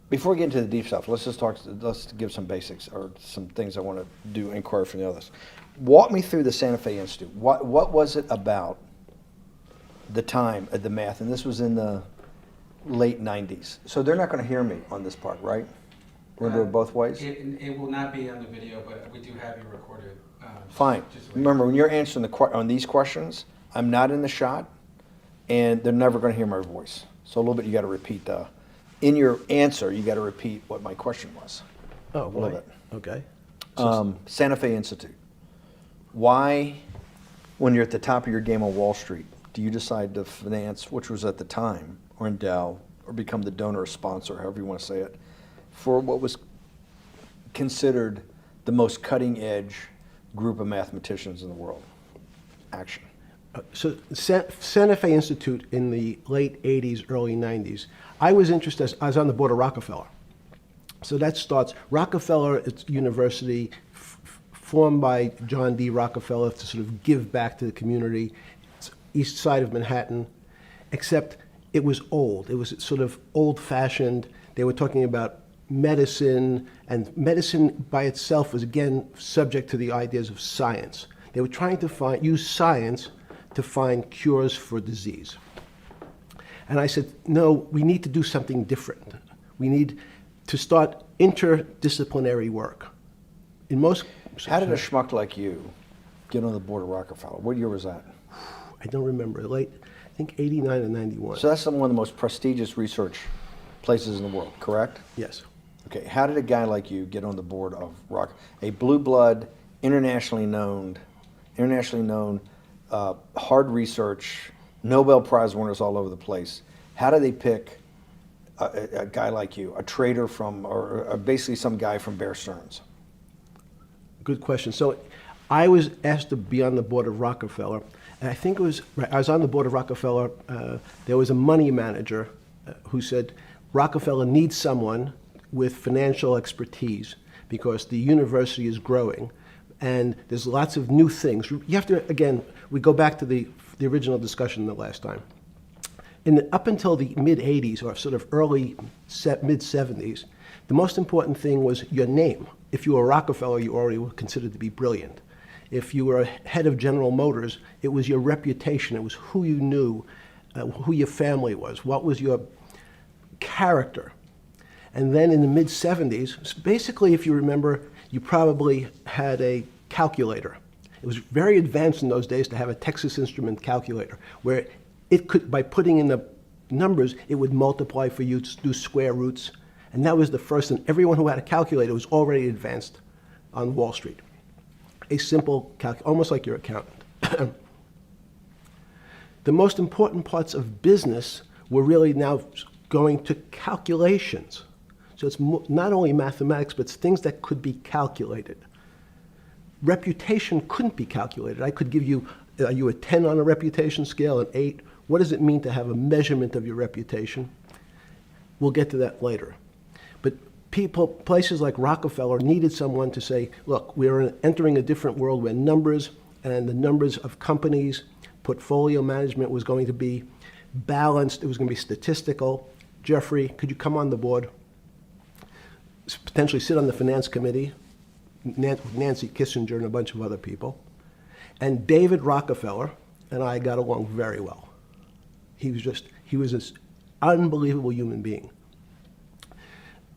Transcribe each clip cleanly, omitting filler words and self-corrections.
Before we get into the deep stuff, let's give some basics or some things I want to inquire from the others. Walk me through the Santa Fe Institute. What was it about the time of the math? And this was in the late 90s. So they're not going to hear me on this part, right? We're going to do it both ways? It will not be on the video, but we do have you recorded. Fine. Remember, when you're answering on these questions, I'm not in the shot, and they're never going to hear my voice. So a little bit, you got to repeat in your answer, you got to repeat what my question was. Oh, a little bit. Okay. Santa Fe Institute. Why, when you're at the top of your game on Wall Street, do you decide to finance, which was at the time, or endow, or become the donor or sponsor, however you want to say it, for what was considered the most cutting edge group of mathematicians in the world? Action. So Santa Fe Institute in the late 80s, early 90s, I was interested, I was on the board of Rockefeller. So that starts, Rockefeller, it's university formed by John D. Rockefeller to sort of give back to the community. It's east side of Manhattan, except it was old. It was sort of old-fashioned. They were talking about medicine, and medicine by itself was, again, subject to the ideas of science. They were trying to use science to find cures for disease. And I said, no, we need to do something different. We need to start interdisciplinary work. In most... How did a schmuck like you get on the board of Rockefeller? What year was that? I don't remember. Late, I think 89 or 91. So that's one of the most prestigious research places in the world, correct? Yes. Okay, how did a guy like you get on the board of a blue blood, internationally known, hard research, Nobel Prize winners all over the place? How do they pick a guy like you, a trader from, or basically some guy from Bear Stearns? Good question. So I was asked to be on the board of Rockefeller. And I think it was, I was on the board of Rockefeller. There was a money manager who said, Rockefeller needs someone with financial expertise because the university is growing and there's lots of new things. You have to, again, we go back to the original discussion the last time. Up until the mid-'80s or sort of early mid-'70s, the most important thing was your name. If you were Rockefeller, you already were considered to be brilliant. If you were head of General Motors, it was your reputation. It was who you knew, who your family was, what was your character. And then in the mid-'70s, basically, if you remember, you probably had a calculator. It was very advanced in those days to have a Texas Instrument calculator, where it could, by putting in the numbers, it would multiply for you to do square roots. And that was the first, and everyone who had a calculator was already advanced on Wall Street. A simple calculator, almost like your accountant. The most important parts of business were really now going to calculations. So it's not only mathematics, but it's things that could be calculated. Reputation couldn't be calculated. I could give you, are you a 10 on a reputation scale, an 8? What does it mean to have a measurement of your reputation? We'll get to that later. But places like Rockefeller needed someone to say, look, we're entering a different world where numbers and the numbers of companies, portfolio management was going to be balanced, it was going to be statistical. Jeffrey, could you come on the board? Potentially sit on the finance committee, Nancy Kissinger and a bunch of other people. And David Rockefeller and I got along very well. He was this unbelievable human being.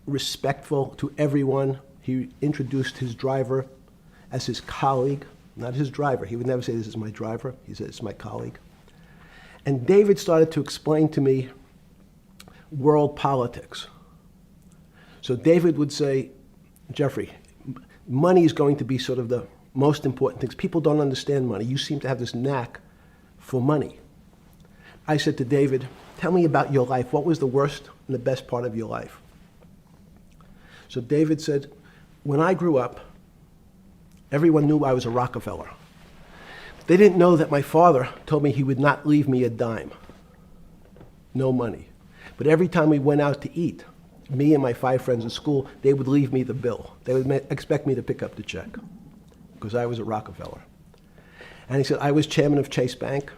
Respectful to everyone. He introduced his driver as his colleague, not his driver. He would never say, this is my driver. He said, it's my colleague. And David started to explain to me world politics. So David would say, Jeffrey, money is going to be sort of the most important things. People don't understand money. You seem to have this knack for money. I said to David, tell me about your life. What was the worst and the best part of your life? So David said, when I grew up, everyone knew I was a Rockefeller. They didn't know that my father told me he would not leave me a dime. No money. But every time we went out to eat, me and my 5 friends in school, they would leave me the bill. They would expect me to pick up the check because I was a Rockefeller. And he said, I was chairman of Chase Bank.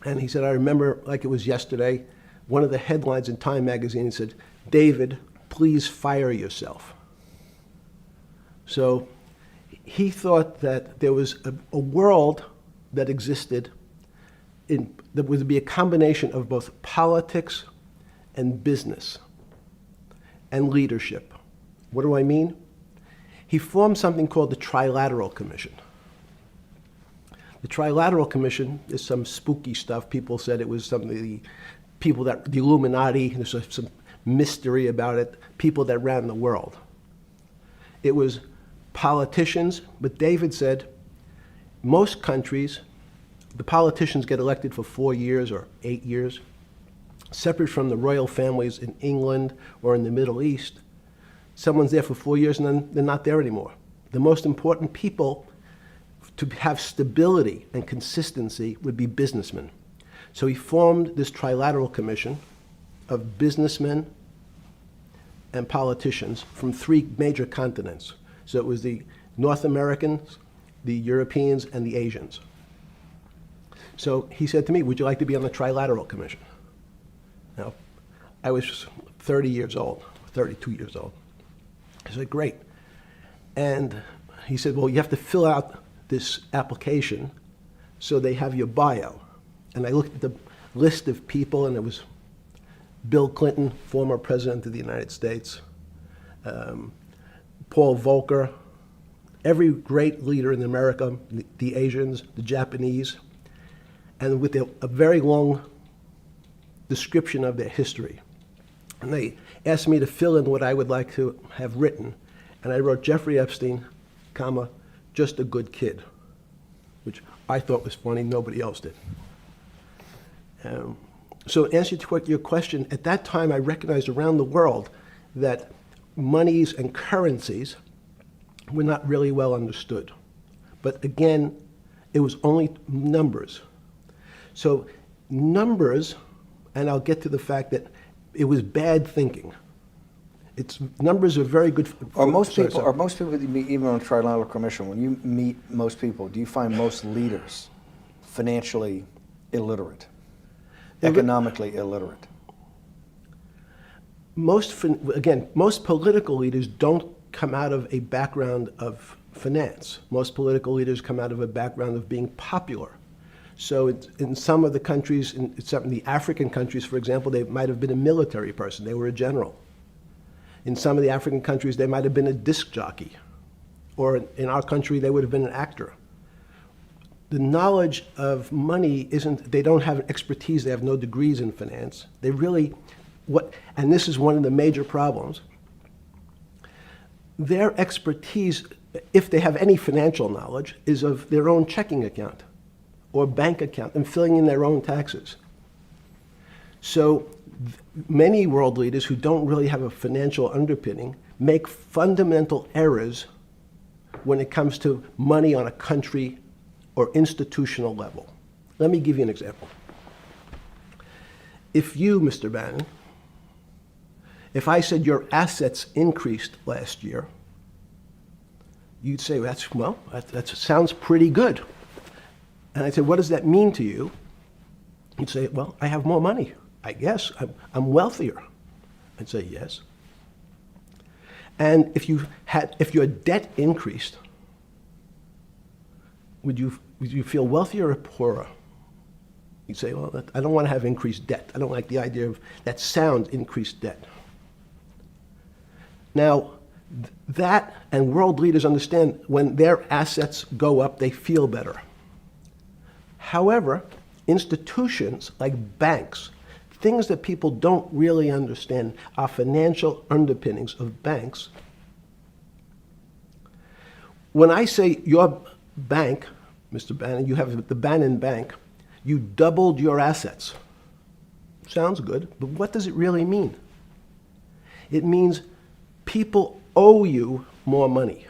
And he said, I remember like it was yesterday, one of the headlines in Time magazine said, David, please fire yourself. So he thought that there was a world that existed that would be a combination of both politics and business and leadership. What do I mean? He formed something called the Trilateral Commission. The Trilateral Commission is some spooky stuff. People said it was something, the Illuminati, there's some mystery about it, people that ran the world. It was politicians, but David said most countries, the politicians get elected for 4 years or 8 years, separate from the royal families in England or in the Middle East. Someone's there for 4 years and then they're not there anymore. The most important people to have stability and consistency would be businessmen. So he formed this Trilateral Commission of businessmen and politicians from 3 major continents. So it was the North Americans, the Europeans, and the Asians. So he said to me, would you like to be on the Trilateral Commission? Now, I was 30 years old, 32 years old. I said, great. And he said, well, you have to fill out this application so they have your bio. And I looked at the list of people, and it was Bill Clinton, former president of the United States, Paul Volcker, every great leader in America, the Asians, the Japanese, and with a very long description of their history. And they asked me to fill in what I would like to have written. And I wrote Jeffrey Epstein, comma, just a good kid, which I thought was funny, nobody else did. So in answer to your question, at that time I recognized around the world that monies and currencies were not really well understood. But again, it was only numbers. So numbers, and I'll get to the fact that it was bad thinking. Numbers are very good. Are most people that you meet, even on Trilateral Commission, when you meet most people, do you find most leaders financially illiterate, economically illiterate? Most political leaders don't come out of a background of finance. Most political leaders come out of a background of being popular. So in some of the countries, in some of the African countries, for example, they might have been a military person. They were a general. In some of the African countries, they might have been a disc jockey. Or in our country, they would have been an actor. The knowledge of money they don't have expertise, they have no degrees in finance. They really, and this is one of the major problems, their expertise, if they have any financial knowledge, is of their own checking account or bank account and filling in their own taxes. So many world leaders who don't really have a financial underpinning make fundamental errors when it comes to money on a country or institutional level. Let me give you an example. If you, Mr. Bannon, if I said your assets increased last year, you'd say, that sounds pretty good. And I'd say, what does that mean to you? You'd say, well, I have more money. I guess I'm wealthier. I'd say yes. And if your debt increased, would you feel wealthier or poorer? You'd say, well, I don't want to have increased debt. I don't like the idea of that sound, increased debt. Now, that and world leaders understand when their assets go up, they feel better. However, institutions like banks, things that people don't really understand are financial underpinnings of banks. When I say your bank, Mr. Bannon, you have the Bannon Bank, you doubled your assets. Sounds good, but what does it really mean? It means people owe you more money.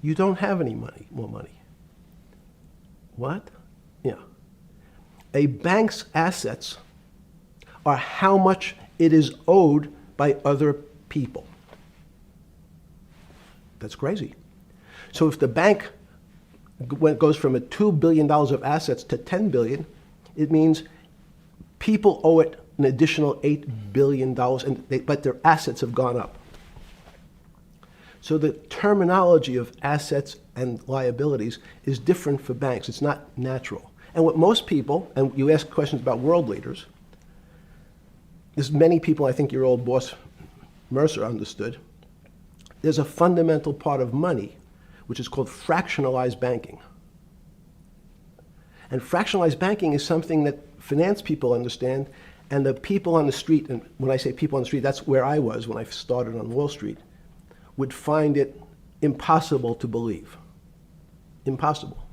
You don't have any more money. What? Yeah. A bank's assets are how much it is owed by other people. That's crazy. So if the bank goes from a $2 billion of assets to $10 billion, it means people owe it an additional $8 billion, but their assets have gone up. So the terminology of assets and liabilities is different for banks. It's not natural. And what most people, and you ask questions about world leaders, there's many people, I think your old boss Mercer understood, there's a fundamental part of money which is called fractionalized banking. And fractionalized banking is something that finance people understand, and the people on the street, and when I say people on the street, that's where I was when I started on Wall Street, would find it impossible to believe. Impossible.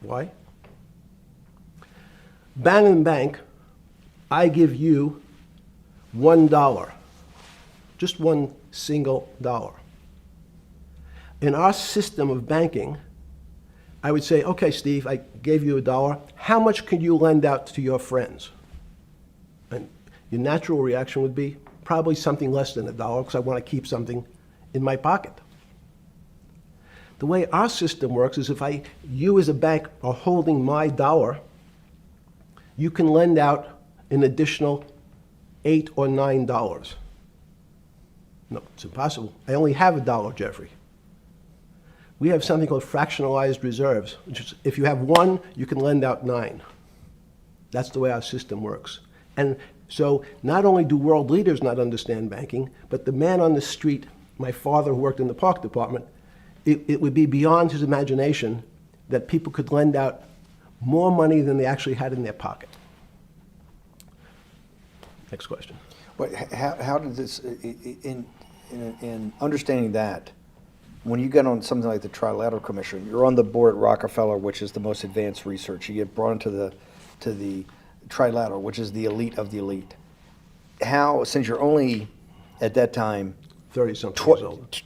Why? Bannon Bank, I give you $1, just one single dollar. In our system of banking, I would say, okay, Steve, I gave you $1. How much could you lend out to your friends? And your natural reaction would be probably something less than $1 because I want to keep something in my pocket. The way our system works is if you as a bank are holding my dollar, you can lend out an additional $8 or $9. No, it's impossible. I only have $1, Jeffrey. We have something called fractionalized reserves, which is if you have 1, you can lend out 9. That's the way our system works. And so not only do world leaders not understand banking, but the man on the street, my father who worked in the park department, it would be beyond his imagination that people could lend out more money than they actually had in their pocket. Next question. But how did this, in understanding that, when you get on something like the Trilateral Commission, you're on the board at Rockefeller, which is the most advanced research. You get brought into the Trilateral, which is the elite of the elite. How, since you're only at that time 30-something years old.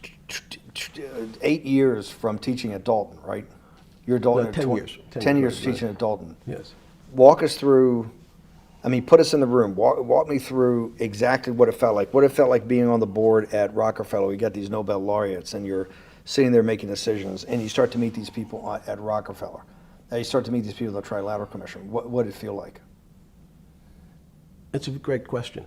8 years from teaching at Dalton, right? You're a Dalton. No, 10 years. 10 years right. teaching at Dalton. Yes. Walk us through. I mean, put us in the room. Walk me through exactly what it felt like. What it felt like being on the board at Rockefeller. You got these Nobel laureates, and you're sitting there making decisions, and you start to meet these people at Rockefeller. Now you start to meet these people at the Trilateral Commission. What did it feel like? It's a great question.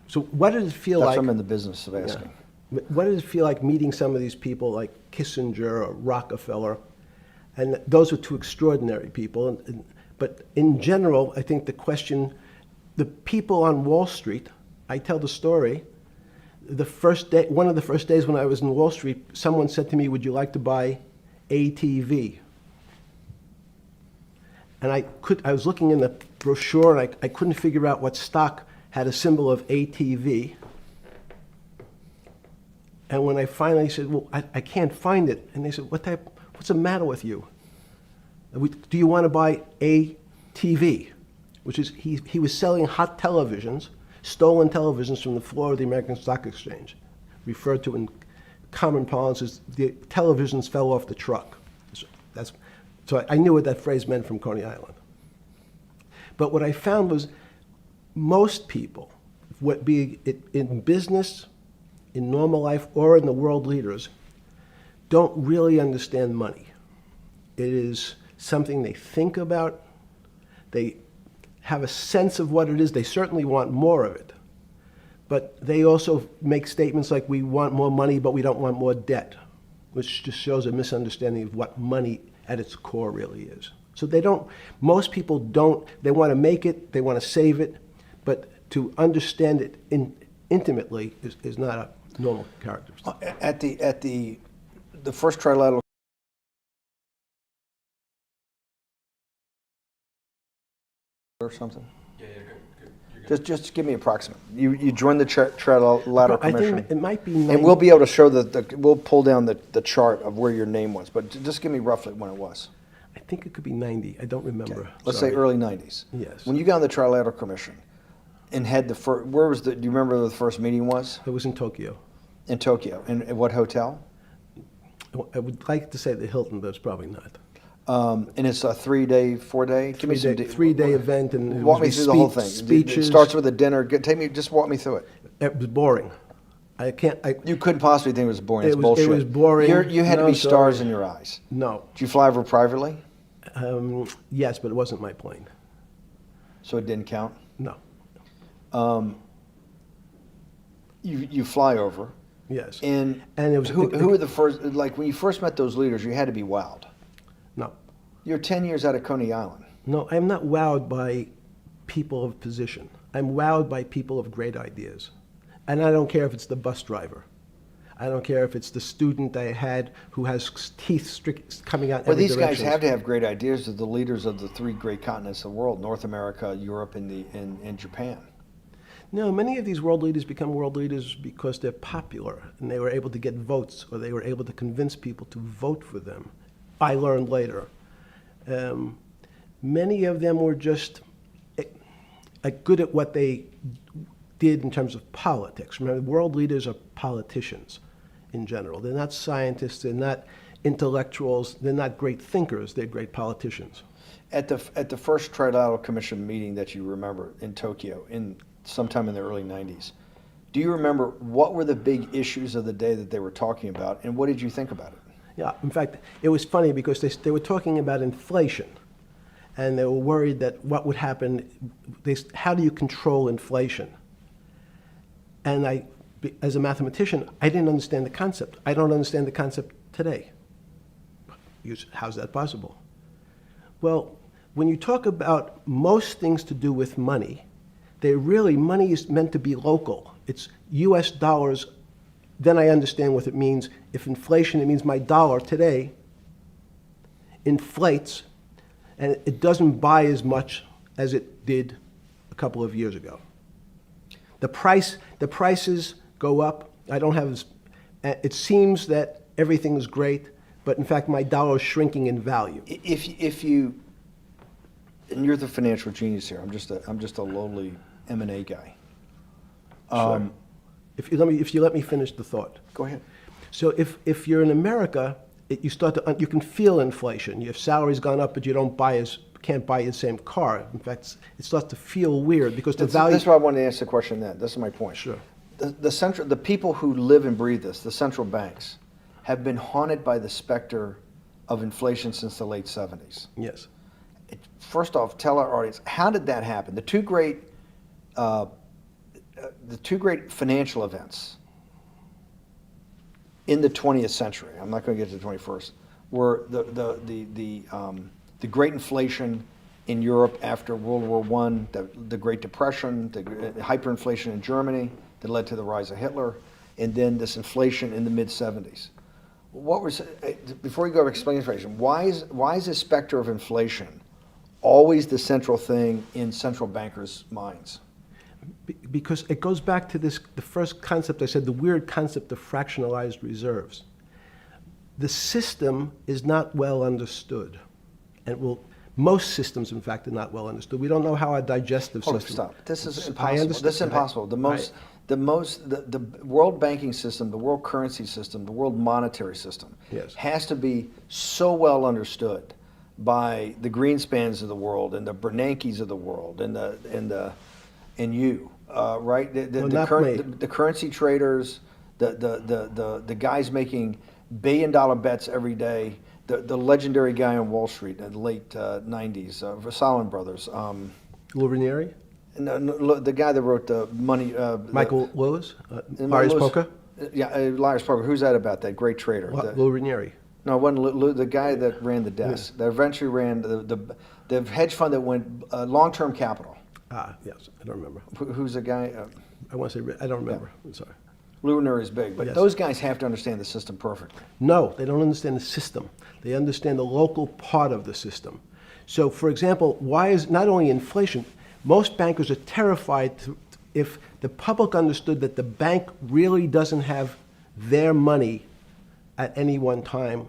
So what did it feel That's like? what I'm in the business of asking. Yeah. What did it feel like meeting some of these people like Kissinger or Rockefeller? And those were two extraordinary people. But in general, I think the question, the people on Wall Street, I tell the story, the first day, one of the first days when I was in Wall Street, someone said to me, would you like to buy ATV? And I was looking in the brochure and I couldn't figure out what stock had a symbol of ATV. And when I finally said, well, I can't find it. And they said, what's the matter with you? Do you want to buy ATV? Which is, he was selling hot televisions, stolen televisions from the floor of the American Stock Exchange, referred to in common parlance as the televisions fell off the truck. So I knew what that phrase meant from Coney Island. But what I found was most people, be it in business, in normal life, or in the world leaders, don't really understand money. It is something they think about. They have a sense of what it is. They certainly want more of it. But they also make statements like, we want more money, but we don't want more debt, which just shows a misunderstanding of what money at its core really is. So most people don't, they want to make it, they want to save it, but to understand it intimately is not a normal characteristic. At the first Trilateral or something? Yeah, good. You're good. Just give me approximate. You joined the Trilateral I Commission. think it might be And we'll be able to show we'll pull down the chart of where your name was, but just give me roughly when it was. I think it could be 90. I don't remember. Okay. Let's Sorry. say early 90s. Yes. When you got on the Trilateral Commission and had do you remember where the first meeting was? It was in Tokyo. In Tokyo. And at what hotel? I would like to say the Hilton, but it's probably not. And it's a 3-day, 4-day? Give me some Three-day event, and it walk me was through the whole thing. Speeches. It starts with a dinner. Just walk me through it. It was boring. You couldn't possibly think it was boring. It's It bullshit. was boring. You had to No, be stars sorry. in your eyes. No. Did you fly over privately? Yes, but it wasn't my plane. So it didn't count? No. You fly over. Yes. And it was who were the first, like when you first met those leaders, you had to be wowed. No. You're 10 years out of Coney Island. No, I'm not wowed by people of position. I'm wowed by people of great ideas. And I don't care if it's the bus driver. I don't care if it's the student I had who has teeth coming out Well, every these guys direction. have to have great ideas. They're the leaders of the three great continents of the world: North America, Europe, and Japan. No, many of these world leaders become world leaders because they're popular and they were able to get votes, or they were able to convince people to vote for them. I learned later. Many of them were just good at what they did in terms of politics. Remember, world leaders are politicians in general. They're not scientists, they're not intellectuals, they're not great thinkers, they're great politicians. At the first Trilateral Commission meeting that you remember in Tokyo, sometime in the early 90s, do you remember what were the big issues of the day that they were talking about, and what did you think about it? Yeah, in fact, it was funny because they were talking about inflation, and they were worried that what would happen, how do you control inflation? And as a mathematician, I didn't understand the concept. I don't understand the concept today. How's that possible? Well, when you talk about most things to do with money, money is meant to be local. It's US dollars. Then I understand what it means. If inflation, it means my dollar today inflates, and it doesn't buy as much as it did a couple of years ago. The prices go up. It seems that everything is great, but in fact my dollar is shrinking in value. If you, and you're the financial genius here. I'm just a lowly M&A guy. Sure. If you let me finish the thought. Go ahead. So if you're in America, you can feel inflation. Your salary's gone up, but you can't buy the same car. In fact, it starts to feel weird because the value. That's why I wanted to ask the question then. This is my point. Sure. The people who live and breathe this, the central banks, have been haunted by the specter of inflation since the late 70s. Yes. First off, tell our audience, how did that happen? The two great financial events in the 20th century, I'm not going to get to the 21st, were the Great Inflation in Europe after World War I, the Great Depression, the hyperinflation in Germany that led to the rise of Hitler, and then this inflation in the mid-70s. Before you go to explain inflation, why is this specter of inflation always the central thing in central bankers' minds? Because it goes back to the first concept I said, the weird concept of fractionalized reserves. The system is not well understood. And most systems, in fact, are not well understood. We don't know how our digestive system. Stop. This is I impossible. understand. This is impossible. The world banking system, the world currency system, the world monetary system has to be so well understood by the Greenspans of the world and the Bernankes of the world and you, right? The currency traders, the guys making billion-dollar bets every day. The legendary guy on Wall Street in the late 90s, Salomon Brothers. Lou Ranieri? No, the guy that wrote the money. Michael Lewis? Liar's Poker? Yeah, Liar's Poker. Who's that about? That great trader. Lou Ranieri. No, it wasn't Lou, the guy that ran the desk. Yeah. That eventually ran the hedge fund that went long-term capital. Yes, I don't remember. Who's the guy? I want to say, I don't remember. Yeah. I'm sorry. Lou Ranieri is big, but those guys have to understand the system perfectly. No, they don't understand the system. They understand the local part of the system. So, for example, why is not only inflation, most bankers are terrified if the public understood that the bank really doesn't have their money at any one time.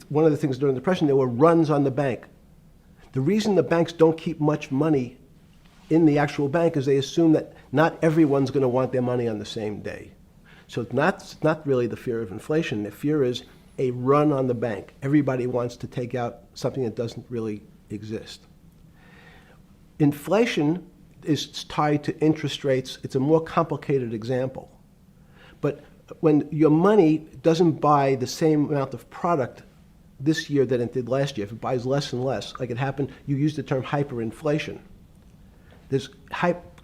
One of the things during the Depression, there were runs on the bank. The reason the banks don't keep much money in the actual bank is they assume that not everyone's going to want their money on the same day. So it's not really the fear of inflation. The fear is a run on the bank. Everybody wants to take out something that doesn't really exist. Inflation is tied to interest rates. It's a more complicated example. But when your money doesn't buy the same amount of product this year than it did last year, if it buys less and less, like it happened, you used the term hyperinflation. There's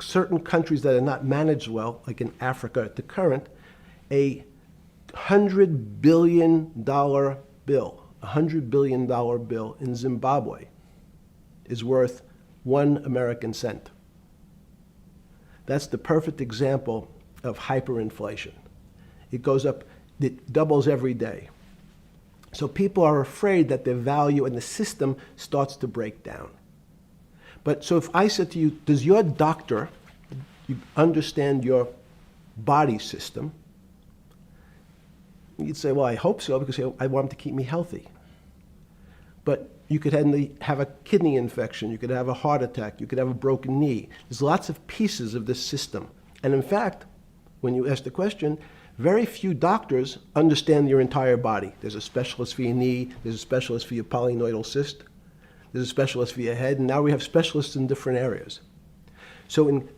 certain countries that are not managed well, like in Africa at the current, a $100 billion bill, $100 billion bill in Zimbabwe is worth 1 American cent. That's the perfect example of hyperinflation. It goes up, it doubles every day. So people are afraid that their value in the system starts to break down. But so if I said to you, does your doctor understand your body system? You'd say, well, I hope so, because I want him to keep me healthy. But you could have a kidney infection, you could have a heart attack, you could have a broken knee. There's lots of pieces of this system. And in fact, when you ask the question, very few doctors understand your entire body. There's a specialist for your knee, there's a specialist for your polynoidal cyst, there's a specialist for your head, and now we have specialists in different areas. So and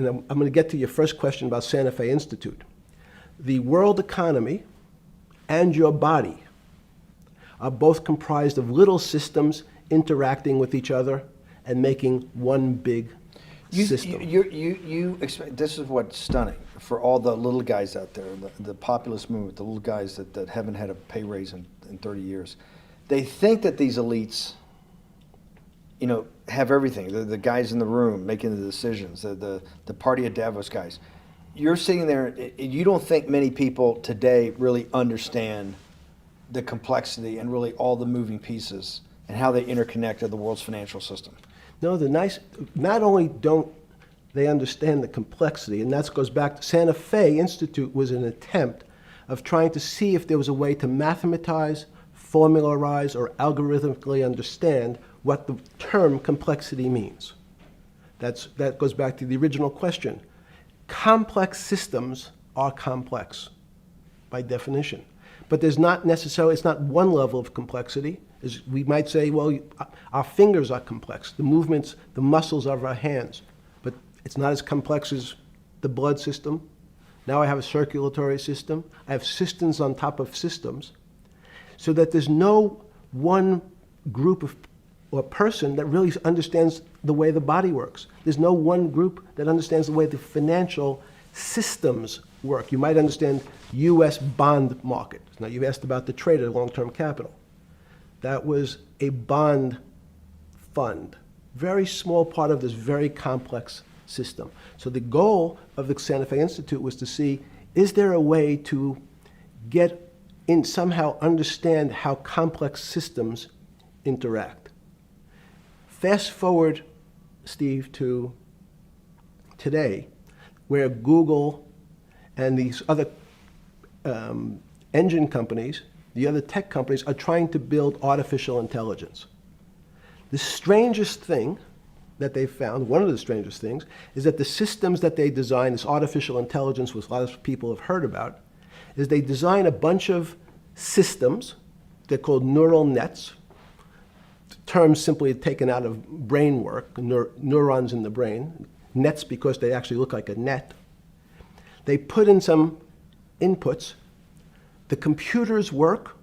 I'm going to get to your first question about Santa Fe Institute. The world economy and your body are both comprised of little systems interacting with each other and making one big system. This is what's stunning for all the little guys out there, the populist movement, the little guys that haven't had a pay raise in 30 years. They think that these elites, have everything. The guys in the room making the decisions, the party at Davos guys. You're sitting there, you don't think many people today really understand the complexity and really all the moving pieces and how they interconnect to the world's financial system. No, not only don't they understand the complexity, and that goes back to Santa Fe Institute was an attempt of trying to see if there was a way to mathematize, formularize, or algorithmically understand what the term complexity means. That goes back to the original question. Complex systems are complex by definition. But there's not necessarily, it's not one level of complexity. As we might say, well, our fingers are complex, the movements, the muscles of our hands, but it's not as complex as the blood system. Now I have a circulatory system. I have systems on top of systems, so that there's no one group of or person that really understands the way the body works. There's no one group that understands the way the financial systems work. You might understand U.S. bond market. Now you've asked about the trade of long-term capital. That was a bond fund, very small part of this very complex system. So the goal of the Santa Fe Institute was to see, is there a way to get in, somehow understand how complex systems interact? Fast forward, Steve, to today, where Google and these other engine companies, the other tech companies, are trying to build artificial intelligence. The strangest thing that they've found, one of the strangest things, is that the systems that they design, this artificial intelligence, which a lot of people have heard about, is they design a bunch of systems. They're called neural nets. The term simply taken out of brain work, neurons in the brain. Nets because they actually look like a net. They put in some inputs. The computers work,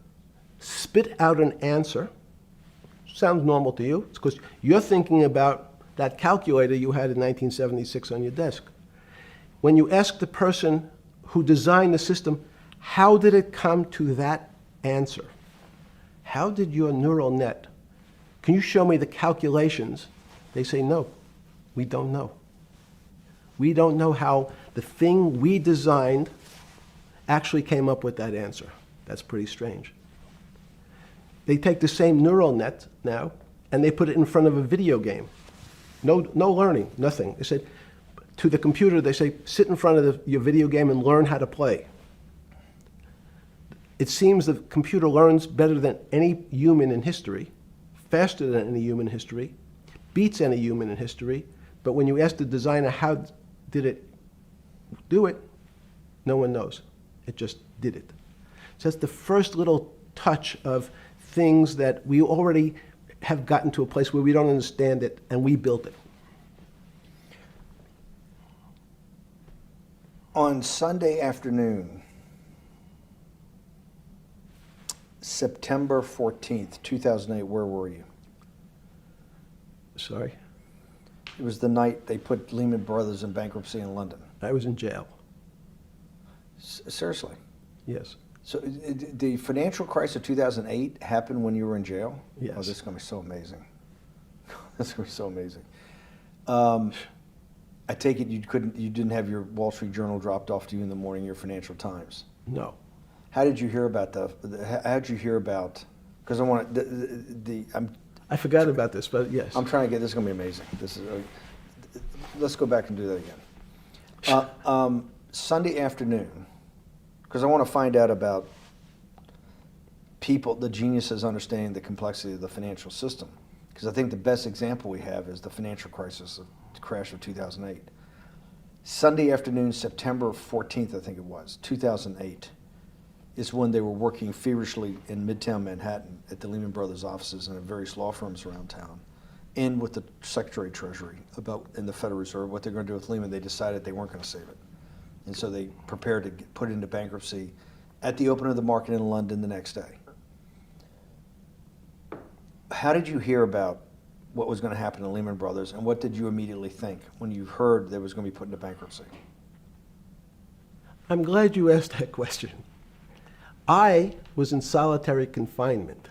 spit out an answer. Sounds normal to you. It's because you're thinking about that calculator you had in 1976 on your desk. When you ask the person who designed the system, how did it come to that answer? How did your neural net, can you show me the calculations? They say, no, we don't know. We don't know how the thing we designed actually came up with that answer. That's pretty strange. They take the same neural net now and they put it in front of a video game. No learning, nothing. They said to the computer, they say, sit in front of your video game and learn how to play. It seems the computer learns better than any human in history, faster than any human in history, beats any human in history, but when you ask the designer how did it do it, no one knows. It just did it. So that's the first little touch of things that we already have gotten to a place where we don't understand it and we built it. On Sunday afternoon, September 14th, 2008, where were you? Sorry? It was the night they put Lehman Brothers in bankruptcy in London. I was in jail. Seriously? Yes. So the financial crisis of 2008 happened when you were in jail? Yes. Oh, this is going to be so amazing. This is going to be so amazing. I take it you didn't have your Wall Street Journal dropped off to you in the morning, your Financial Times. No. How did you hear about because I want I forgot about this, but yes. I'm trying to get, this is going to be amazing. Let's go back and do that again. Sunday afternoon, because I want to find out about people, the geniuses understanding the complexity of the financial system. Because I think the best example we have is the financial crisis, the crash of 2008. Sunday afternoon, September 14th, I think it was, 2008, is when they were working feverishly in Midtown Manhattan at the Lehman Brothers offices and at various law firms around town, and with the Secretary of Treasury in the Federal Reserve, what they're going to do with Lehman. They decided they weren't going to save it. And so they prepared to put it into bankruptcy at the open of the market in London the next day. How did you hear about what was going to happen to Lehman Brothers, and what did you immediately think when you heard they was going to be put into bankruptcy? I'm glad you asked that question. I was in solitary confinement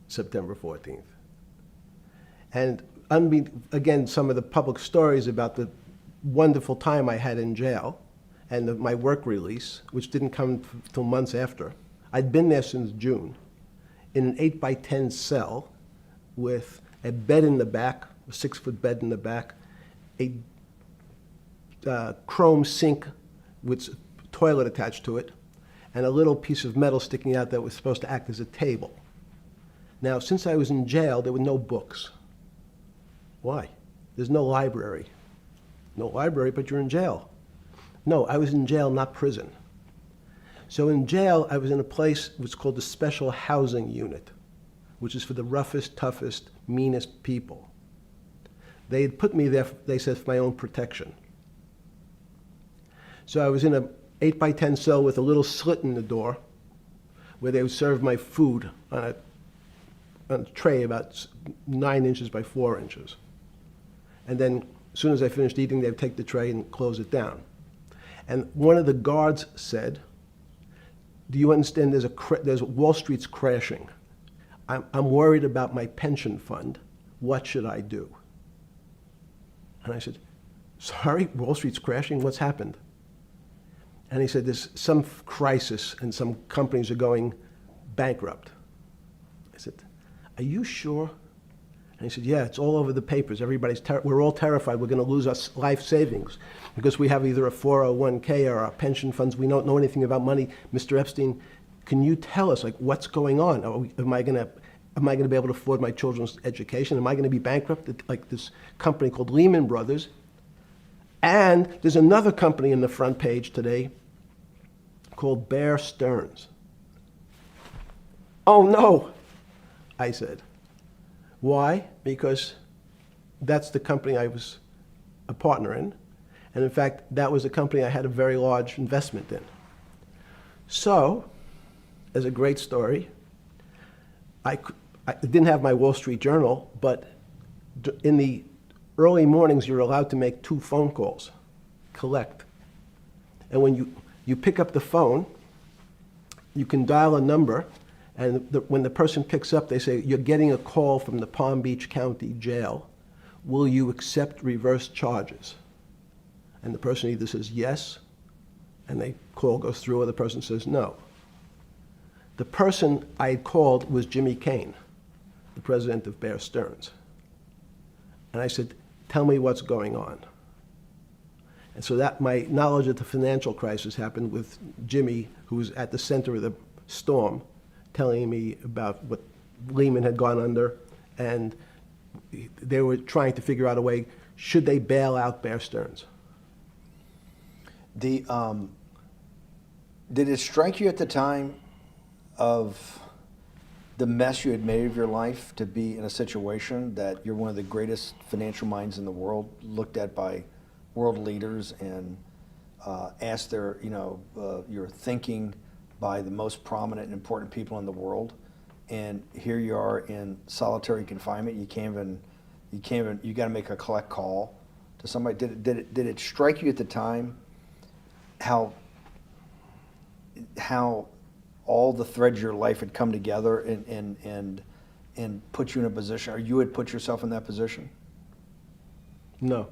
September 14th. And again, some of the public stories about the wonderful time I had in jail and my work release, which didn't come till months after. I'd been there since June in an 8x10 cell with a bed in the back, a 6-foot bed in the back, a chrome sink with a toilet attached to it, and a little piece of metal sticking out that was supposed to act as a table. Now, since I was in jail, there were no books. Why? There's no library. No library, but you're in jail. No, I was in jail, not prison. So in jail, I was in a place which was called the Special Housing Unit, which is for the roughest, toughest, meanest people. They had put me there, they said, for my own protection. So I was in a 8x10 cell with a little slit in the door where they would serve my food on a tray about 9 inches by 4 inches. And then as soon as I finished eating, they would take the tray and close it down. And one of the guards said, do you understand there's Wall Street's crashing. I'm worried about my pension fund. What should I do? And I said, sorry, Wall Street's crashing? What's happened? And he said, there's some crisis and some companies are going bankrupt. I said, are you sure? And he said, yeah, it's all over the papers. We're all terrified we're going to lose our life savings because we have either a 401k or our pension funds. We don't know anything about money. Mr. Epstein, can you tell us, like, what's going on? Am I going to be able to afford my children's education? Am I going to be bankrupt like this company called Lehman Brothers? And there's another company in the front page today called Bear Stearns. Oh, no, I said. Why? Because that's the company I was a partner in. And in fact, that was a company I had a very large investment in. So, as a great story, I didn't have my Wall Street Journal, but in the early mornings, you're allowed to make 2 phone calls, collect. And when you pick up the phone, you can dial a number, and when the person picks up, they say, you're getting a call from the Palm Beach County Jail. Will you accept reverse charges? And the person either says yes, and the call goes through, or the person says no. The person I had called was Jimmy Kane, the president of Bear Stearns. And I said, tell me what's going on. And so that my knowledge of the financial crisis happened with Jimmy, who was at the center of the storm, telling me about what Lehman had gone under, and they were trying to figure out a way, should they bail out Bear Stearns? Did it strike you at the time of the mess you had made of your life to be in a situation that you're one of the greatest financial minds in the world, looked at by world leaders and asked your thinking by the most prominent and important people in the world, and here you are in solitary confinement. You got to make a collect call to somebody. Did it strike you at the time how how all the threads of your life had come together and put you in a position, or you had put yourself in that position? No.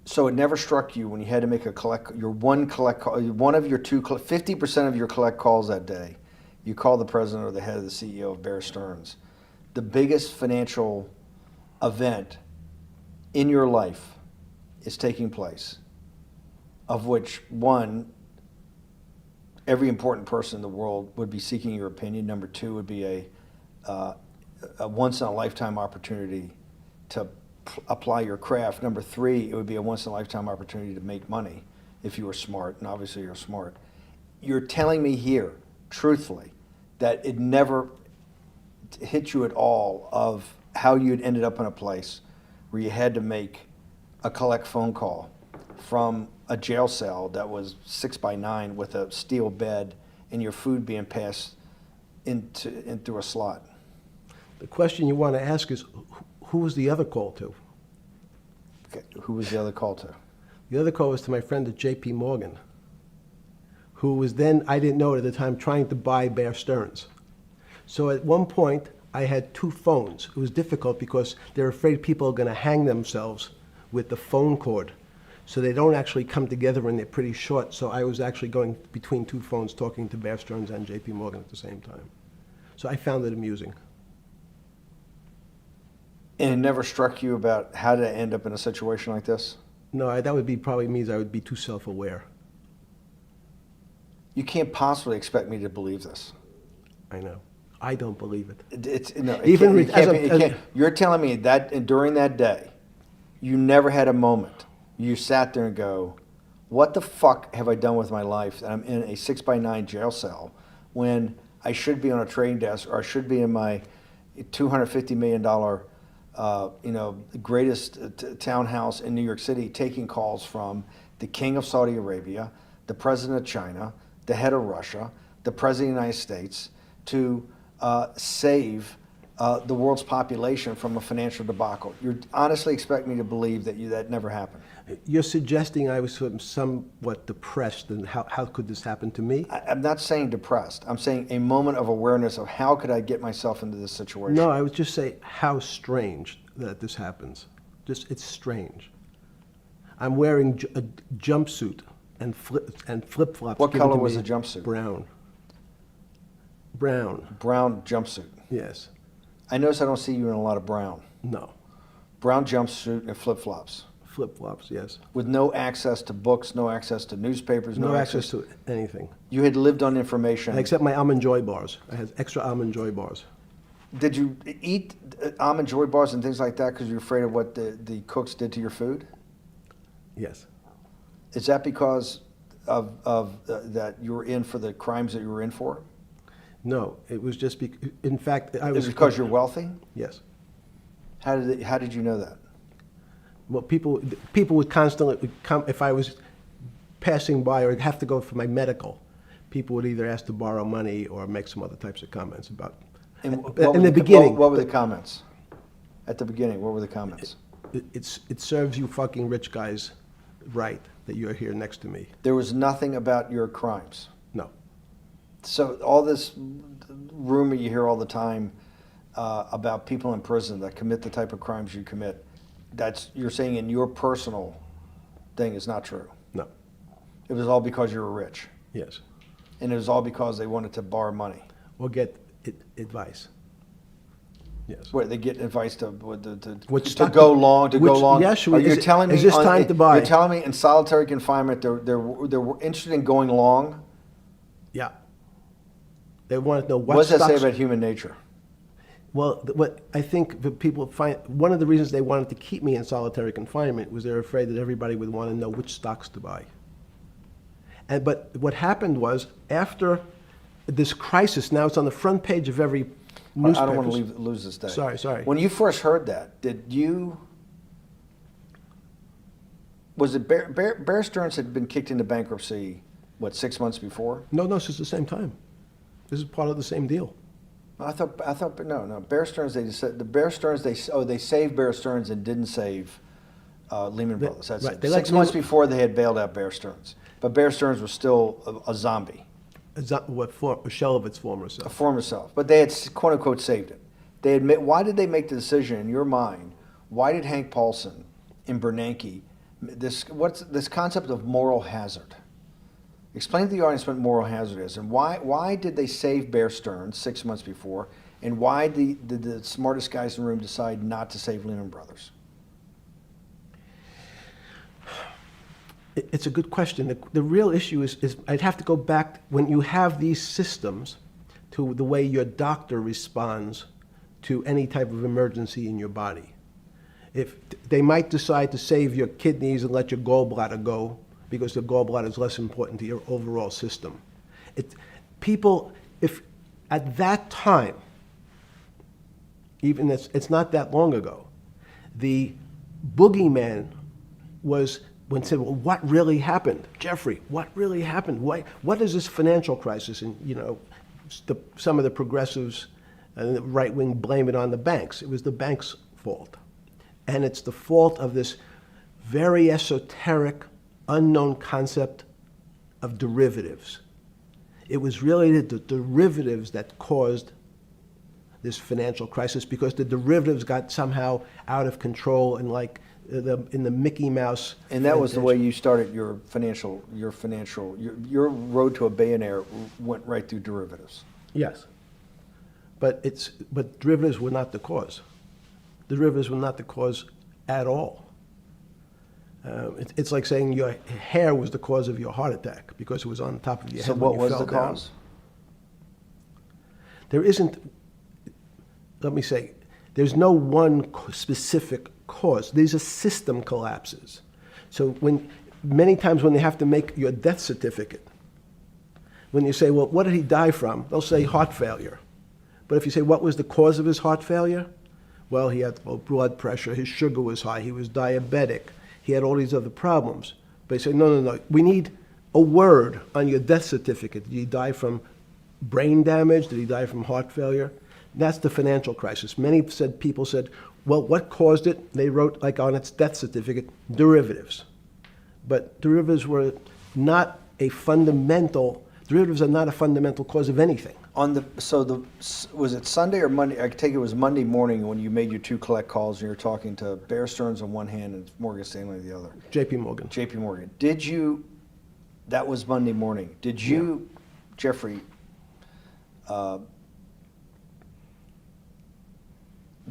So it never struck you when you had to make one of your 50% of your collect calls that day, you call the president or the head of the CEO of Bear Stearns. The biggest financial event in your life is taking place, of which one, every important person in the world would be seeking your opinion. Number two would be a once-in-a-lifetime opportunity to apply your craft. Number three, it would be a once-in-a-lifetime opportunity to make money if you were smart, and obviously you're smart. You're telling me here, truthfully, that it never hit you at all of how you'd ended up in a place where you had to make a collect phone call from a jail cell that was 6x9 with a steel bed and your food being passed in through a slot. The question you want to ask is, who was the other call to? Okay. Who was the other call to? The other call was to my friend at J.P. Morgan, who was then, I didn't know it at the time, trying to buy Bear Stearns. So at one point, I had two phones. It was difficult because they're afraid people are going to hang themselves with the phone cord. So they don't actually come together and they're pretty short. So I was actually going between two phones talking to Bear Stearns and J.P. Morgan at the same time. So I found it amusing. And it never struck you about how to end up in a situation like this? No, that would be probably means I would be too self-aware. You can't possibly expect me to believe this. I know. I don't believe it. You're telling me that during that day, you never had a moment. You sat there and go, what the fuck have I done with my life that I'm in a 6x9 jail cell when I should be on a trading desk, or I should be in my $250 million greatest townhouse in New York City taking calls from the king of Saudi Arabia, the president of China, the head of Russia, the president of the United States, to save the world's population from a financial debacle. You honestly expect me to believe that that never happened? You're suggesting I was somewhat depressed, and how could this happen to me? I'm not saying depressed. I'm saying a moment of awareness of how could I get myself into this situation. No, I would just say how strange that this happens. It's strange. I'm wearing a jumpsuit and flip-flops. What color was the jumpsuit? Brown. Brown jumpsuit. Yes. I notice I don't see you in a lot of brown. No. Brown jumpsuit and flip-flops. Flip-flops, yes. With no access to books, no access to newspapers, no access to anything. You had lived on information. Except my Almond Joy bars. I had extra Almond Joy bars. Did you eat Almond Joy bars and things like that because you're afraid of what the cooks did to your food? Yes. Is that because of that you were in for the crimes that you were in for? No, it was just in fact, I was. Is it because you're wealthy? Yes. How did you know that? Well, people would constantly come if I was passing by or have to go for my medical. People would either ask to borrow money or make some other types of comments about. In the beginning, what were the comments? At the beginning, what were the comments? It serves you fucking rich guys right that you're here next to me. There was nothing about your crimes. No. So all this rumor you hear all the time about people in prison that commit the type of crimes you commit, you're saying in your personal thing is not true. No. It was all because you were rich. Yes. And it was all because they wanted to borrow money. Or get advice. Yes. What, they get advice to go long? Yes. You're telling me is this time to buy? You're telling me in solitary confinement they're interested in going long? Yeah. They want to know what does that say stocks. about human nature? Well, what I think the people find, one of the reasons they wanted to keep me in solitary confinement was they're afraid that everybody would want to know which stocks to buy. But what happened was, after this crisis, now it's on the front page of every newspaper. I don't want to lose this day. Sorry. When you first heard that, was it Bear Stearns had been kicked into bankruptcy, 6 months before? No, this is the same time. This is part of the same deal. I thought, no. Bear Stearns, they saved Bear Stearns and didn't save Lehman Brothers. That's right. it. 6 months before they had bailed out Bear Stearns. But Bear Stearns was still a zombie, A shell of its former a self. former self. But they had, quote unquote, saved it. They admit, why did they make the decision in your mind? Why did Hank Paulson and Bernanke, what's this concept of moral hazard? Explain to the audience what moral hazard is, and why did they save Bear Stearns 6 months before, and why did the smartest guys in the room decide not to save Lehman Brothers? It's a good question. The real issue is I'd have to go back when you have these systems to the way your doctor responds to any type of emergency in your body. If they might decide to save your kidneys and let your gallbladder go because the gallbladder is less important to your overall system. If at that time, even it's not that long ago, the boogeyman was when said, well, what really happened? Jeffrey, what really happened? What is this financial crisis? And, some of the progressives and the right wing blame it on the banks. It was the banks' fault. And it's the fault of this very esoteric, unknown concept of derivatives. It was really the derivatives that caused this financial crisis because the derivatives got somehow out of control and in the Mickey Mouse. And that was the way you started your road to a billionaire went right through derivatives. Yes. But derivatives were not the cause. Derivatives were not the cause at all. It's like saying your hair was the cause of your heart attack because it was on top of your head. So what was the cause? There isn't, let me say, there's no one specific cause. These are system collapses. So many times when they have to make your death certificate, when you say, well, what did he die from? They'll say heart failure. But if you say, what was the cause of his heart failure? Well, he had low blood pressure, his sugar was high, he was diabetic, he had all these other problems. But they say, no, we need a word on your death certificate. Did he die from brain damage? Did he die from heart failure? That's the financial crisis. Many people said, well, what caused it? They wrote, like on its death certificate, derivatives. But derivatives are not a fundamental cause of anything. Was it Sunday or Monday? I take it was Monday morning when you made your two collect calls and you were talking to Bear Stearns on one hand and Morgan Stanley on the other. J.P. Morgan. J.P. Morgan. That was Monday morning. Did you, Jeffrey,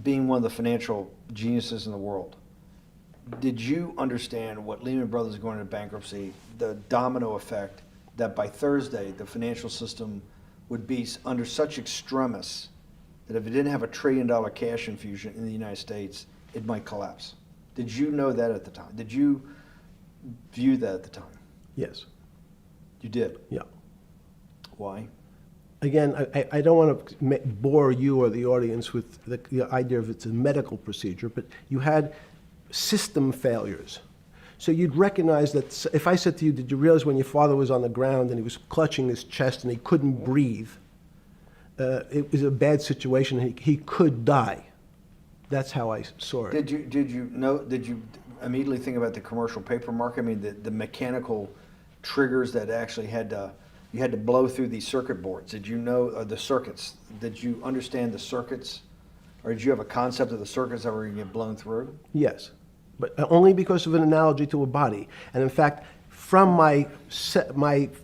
being one of the financial geniuses in the world, did you understand what Lehman Brothers going into bankruptcy, the domino effect, that by Thursday the financial system would be under such extremis that if it didn't have $1 trillion cash infusion in the United States, it might collapse? Did you know that at the time? Did you view that at the time? Yes. You did? Yeah. Why? Again, I don't want to bore you or the audience with the idea of it's a medical procedure, but you had system failures. So you'd recognize that if I said to you, did you realize when your father was on the ground and he was clutching his chest and he couldn't breathe, it was a bad situation, he could die. That's how I saw it. Did you immediately think about the commercial paper market? I mean, the mechanical triggers that actually you had to blow through these circuit boards. Did you know the circuits? Did you understand the circuits? Or did you have a concept of the circuits that were going to get blown through? Yes, but only because of an analogy to a body. And in fact, from my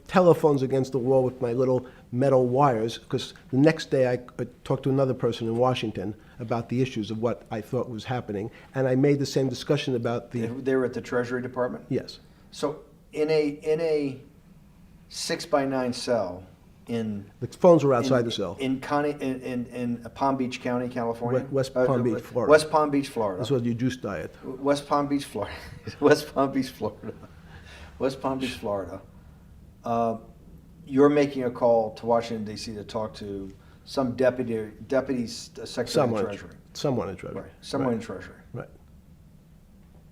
telephones against the wall with my little metal wires, because the next day I talked to another person in Washington about the issues of what I thought was happening, and I made the same discussion about the... They were at the Treasury Department? Yes. So in a 6x9 cell in... The phones were outside the cell. In Palm Beach County, California? West Palm Beach, Florida. West Palm Beach, Florida. That's what your juice diet. West Palm Beach, Florida. West Palm Beach, Florida. West Palm Beach, Florida. You're making a call to Washington, D.C. to talk to some deputy secretary of Treasury. Someone in Treasury. Right. Someone in Treasury. Right.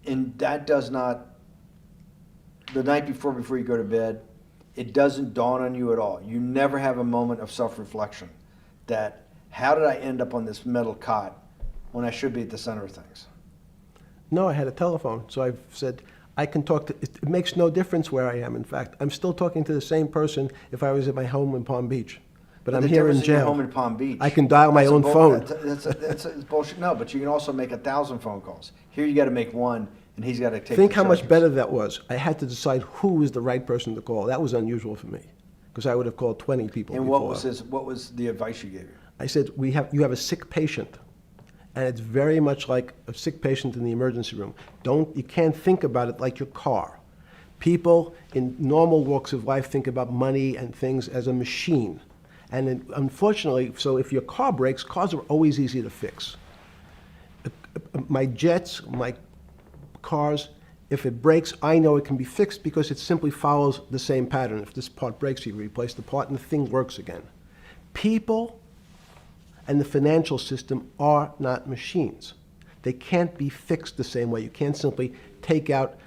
And that does not, the night before you go to bed, it doesn't dawn on you at all. You never have a moment of self-reflection that, how did I end up on this metal cot when I should be at the center of things? No, I had a telephone. So I said, I can talk to, it makes no difference where I am, in fact. I'm still talking to the same person if I was at my home in Palm Beach. But I'm the here in difference in your jail. home in Palm Beach. I can dial my that's a own phone. That's bullshit. No, but you can also make 1,000 phone calls. Here you got to make one, and he's got to take. Think the how much charges. better that was. I had to decide who was the right person to call. That was unusual for me, because I would have called 20 people And before. what was the advice you gave him? I said, you have a sick patient, and it's very much like a sick patient in the emergency room. You can't think about it like your car. People in normal walks of life think about money and things as a machine. And unfortunately, so if your car breaks, cars are always easy to fix. My jets, my cars, if it breaks, I know it can be fixed because it simply follows the same pattern. If this part breaks, you replace the part and the thing works again. People and the financial system are not machines. They can't be fixed the same way. You can't simply take out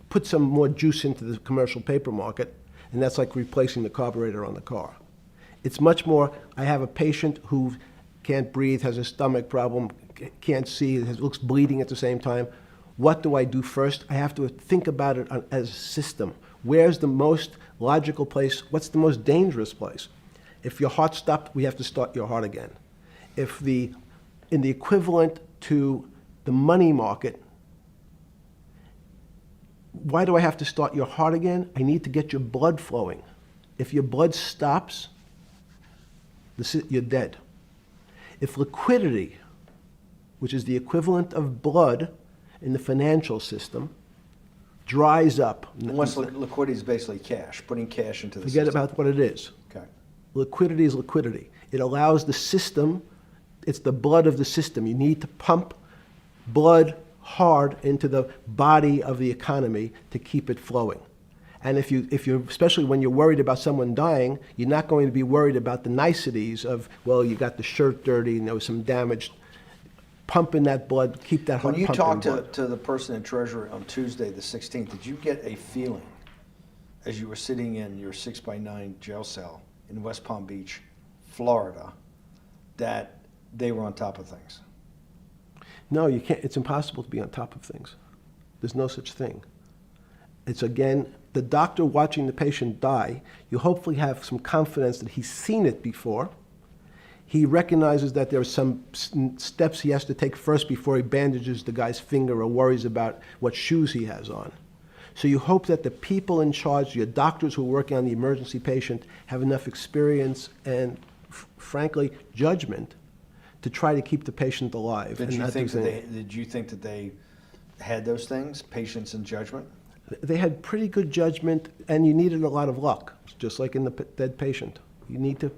put some more juice into the commercial paper market, and that's like replacing the carburetor on the car. It's much more, I have a patient who can't breathe, has a stomach problem, can't see, looks bleeding at the same time. What do I do first? I have to think about it as a system. Where's the most logical place? What's the most dangerous place? If your heart stopped, we have to start your heart again. In the equivalent to the money market, why do I have to start your heart again? I need to get your blood flowing. If your blood stops, you're dead. If liquidity, which is the equivalent of blood in the financial system, dries up. Once liquidity is basically cash, putting cash into the Forget system. about what it is. Okay. Liquidity is liquidity. It allows the system, it's the blood of the system. You need to pump blood hard into the body of the economy to keep it flowing. And if you're, especially when you're worried about someone dying, you're not going to be worried about the niceties of, well, you got the shirt dirty and there was some damage. Pump in that blood, keep that heart When you pumping talked to the person in Treasury on Tuesday, the 16th, did you get a feeling as you were sitting in your 6x9 jail cell in West Palm Beach, Florida, that they were on top of things? No, you can't. It's impossible to be on top of things. There's no such thing. It's, again, the doctor watching the patient die. You hopefully have some confidence that he's seen it before. He recognizes that there are some steps he has to take first before he bandages the guy's finger or worries about what shoes he has on. So you hope that the people in charge, your doctors who are working on the emergency patient, have enough experience and, frankly, judgment to try to keep the patient alive. Did you think that they had those things, patience and judgment? They had pretty good judgment, and you needed a lot of luck, just like in the dead patient. You need to,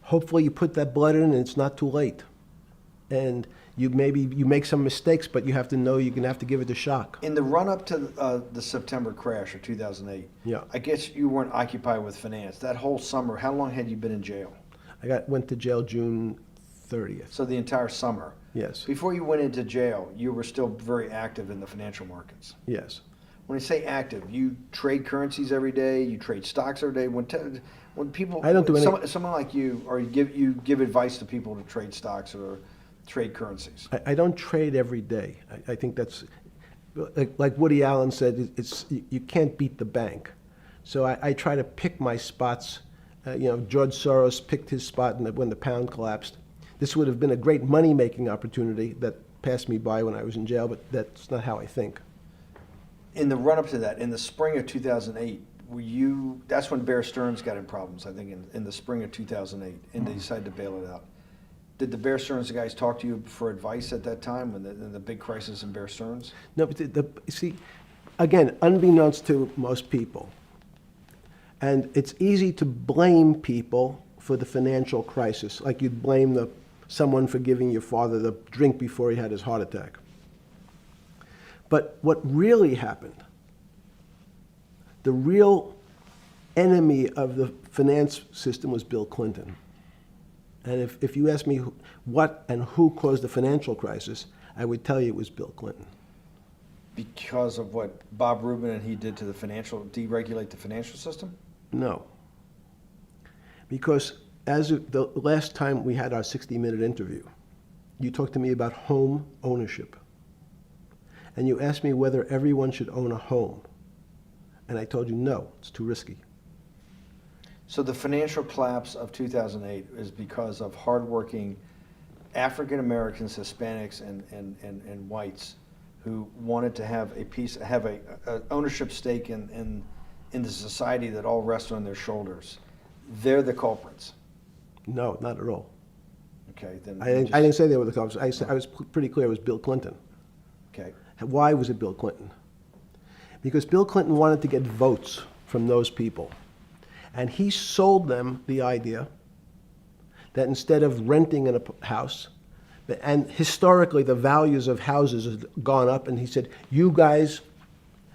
hopefully you put that blood in and it's not too late. And you make some mistakes, but you have to know you're going to have to give it a shock. In the run-up to the September crash of 2008, Yeah. I guess you weren't occupied with finance. That whole summer, how long had you been in jail? Went to jail June 30th. So the entire summer. Yes. Before you went into jail, you were still very active in the financial markets. Yes. When I say active, you trade currencies every day, you trade stocks every day. When people, I don't do any. Someone like you, or you give advice to people to trade stocks or trade currencies. I don't trade every day. I think that's, like Woody Allen said, you can't beat the bank. So I try to pick my spots. George Soros picked his spot when the pound collapsed. This would have been a great money-making opportunity that passed me by when I was in jail, but that's not how I think. In the run-up to that, in the spring of 2008, that's when Bear Stearns got in problems, I think, in the spring of 2008, and they decided to bail it out. Did the Bear Stearns guys talk to you for advice at that time, in the big crisis in Bear Stearns? No, but see, again, unbeknownst to most people, and it's easy to blame people for the financial crisis, like you'd blame someone for giving your father the drink before he had his heart attack. But what really happened, the real enemy of the finance system was Bill Clinton. And if you ask me what and who caused the financial crisis, I would tell you it was Bill Clinton. Because of what Bob Rubin and he did to deregulate the financial system? No. Because as of the last time we had our 60-minute interview, you talked to me about home ownership. and you asked me whether everyone should own a home. And I told you, no, it's too risky. So the financial collapse of 2008 is because of hardworking African Americans, Hispanics, and whites who wanted to have a ownership stake in the society that all rests on their shoulders. They're the culprits. No, not at all. Okay, then I didn't say they were the culprits. I was pretty clear it was Bill Clinton. Okay. Why was it Bill Clinton? Because Bill Clinton wanted to get votes from those people. And he sold them the idea that instead of renting in a house, and historically the values of houses have gone up, and he said, you guys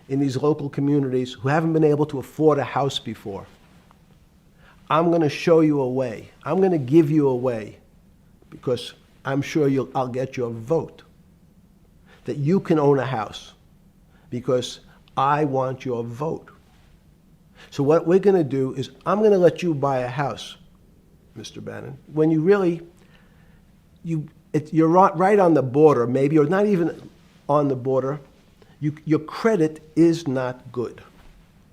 in these local communities who haven't been able to afford a house before, I'm going to show you a way. I'm going to give you a way because I'm sure I'll get your vote that you can own a house because I want your vote. So what we're going to do is I'm going to let you buy a house, Mr. Bannon, when you really, you're right on the border, maybe, or not even on the border. Your credit is not good.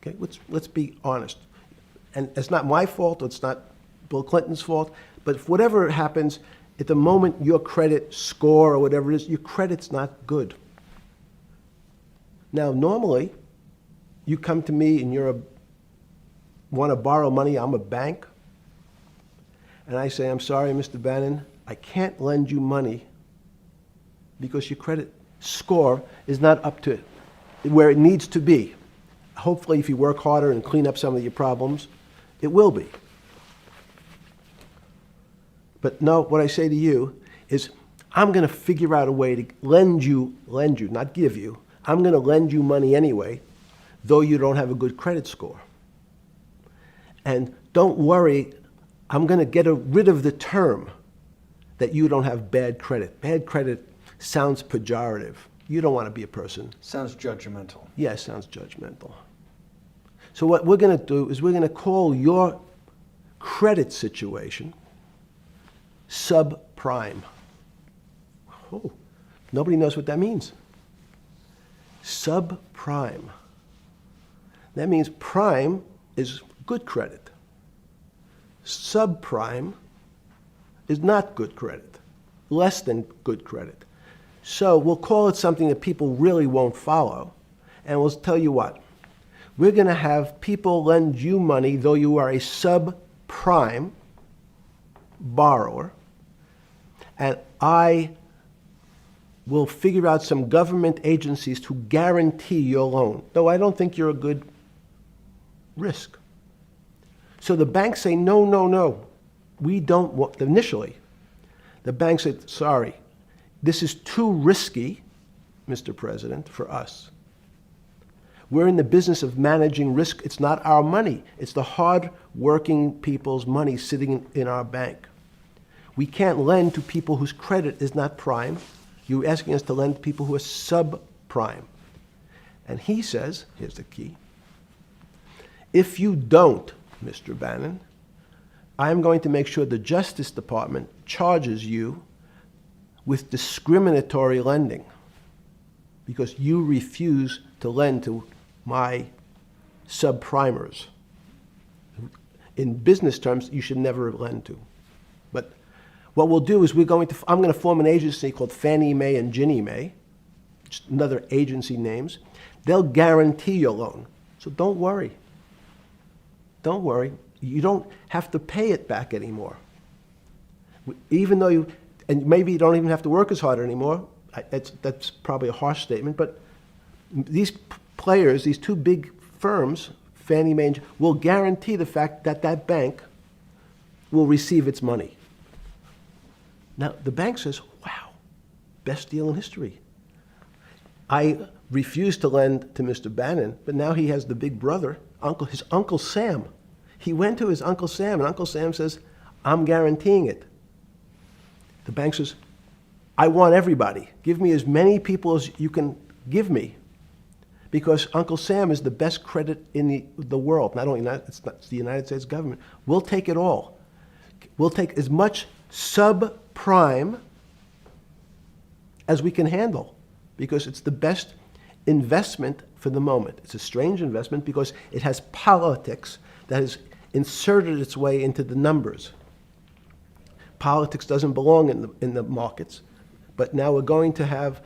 Okay, let's be honest. And it's not my fault, it's not Bill Clinton's fault, but if whatever happens, at the moment your credit score or whatever it is, your credit's not good. Now, normally, you come to me and want to borrow money, I'm a bank, and I say, I'm sorry, Mr. Bannon, I can't lend you money because your credit score is not up to where it needs to be. Hopefully, if you work harder and clean up some of your problems, it will be. But no, what I say to you is, I'm going to figure out a way to lend you, not give you. I'm going to lend you money anyway, though you don't have a good credit score. And don't worry, I'm going to get rid of the term that you don't have bad credit. Bad credit sounds pejorative. You don't want to be a person. Sounds judgmental. Yeah, it sounds judgmental. So what we're going to do is we're going to call your credit situation subprime. Oh, nobody knows what that means. Subprime. That means prime is good credit. Subprime is not good credit, less than good credit. So we'll call it something that people really won't follow, and we'll tell you what. We're going to have people lend you money, though you are a subprime borrower, and I will figure out some government agencies to guarantee your loan, though I don't think you're a good risk. So the banks say, no, no, no, we don't want, initially, the bank said, sorry, this is too risky, Mr. President, for us. We're in the business of managing risk. It's not our money. It's the hard-working people's money sitting in our bank. We can't lend to people whose credit is not prime. You're asking us to lend to people who are subprime. And he says, here's the key, if you don't, Mr. Bannon, I'm going to make sure the Justice Department charges you with discriminatory lending because you refuse to lend to my subprimers. In business terms, you should never lend to. But what we'll do is I'm going to form an agency called Fannie Mae and Ginnie Mae, just another agency names. They'll guarantee your loan. So don't worry. Don't worry. You don't have to pay it back anymore. Even though and maybe you don't even have to work as hard anymore. That's probably a harsh statement, but these players, these two big firms, Fannie Mae, will guarantee the fact that that bank will receive its money. Now, the bank says, wow, best deal in history. I refused to lend to Mr. Bannon, but now he has the big brother, his Uncle Sam. He went to his Uncle Sam, and Uncle Sam says, I'm guaranteeing it. The bank says, I want everybody. Give me as many people as you can give me. Because Uncle Sam is the best credit in the world. Not only it's the United States government. We'll take it all. We'll take as much subprime as we can handle. Because it's the best investment for the moment. It's a strange investment because it has politics that has inserted its way into the numbers. Politics doesn't belong in the markets. But now we're going to have,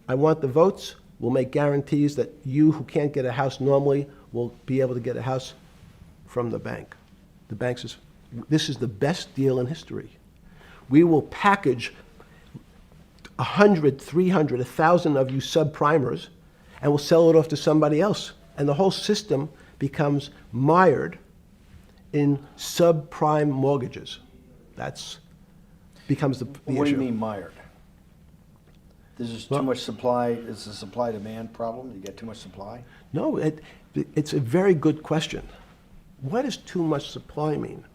I want the votes, we'll make guarantees that you who can't get a house normally will be able to get a house from the bank. The bank says, this is the best deal in history. We will package 100, 300, 1,000 of you subprimers, and we'll sell it off to somebody else. And the whole system becomes mired in subprime mortgages. That's becomes the issue. What do you mean mired? There's just too much supply. It's a supply-demand problem. You get too much supply. No, it's a very good question. What does too much supply mean?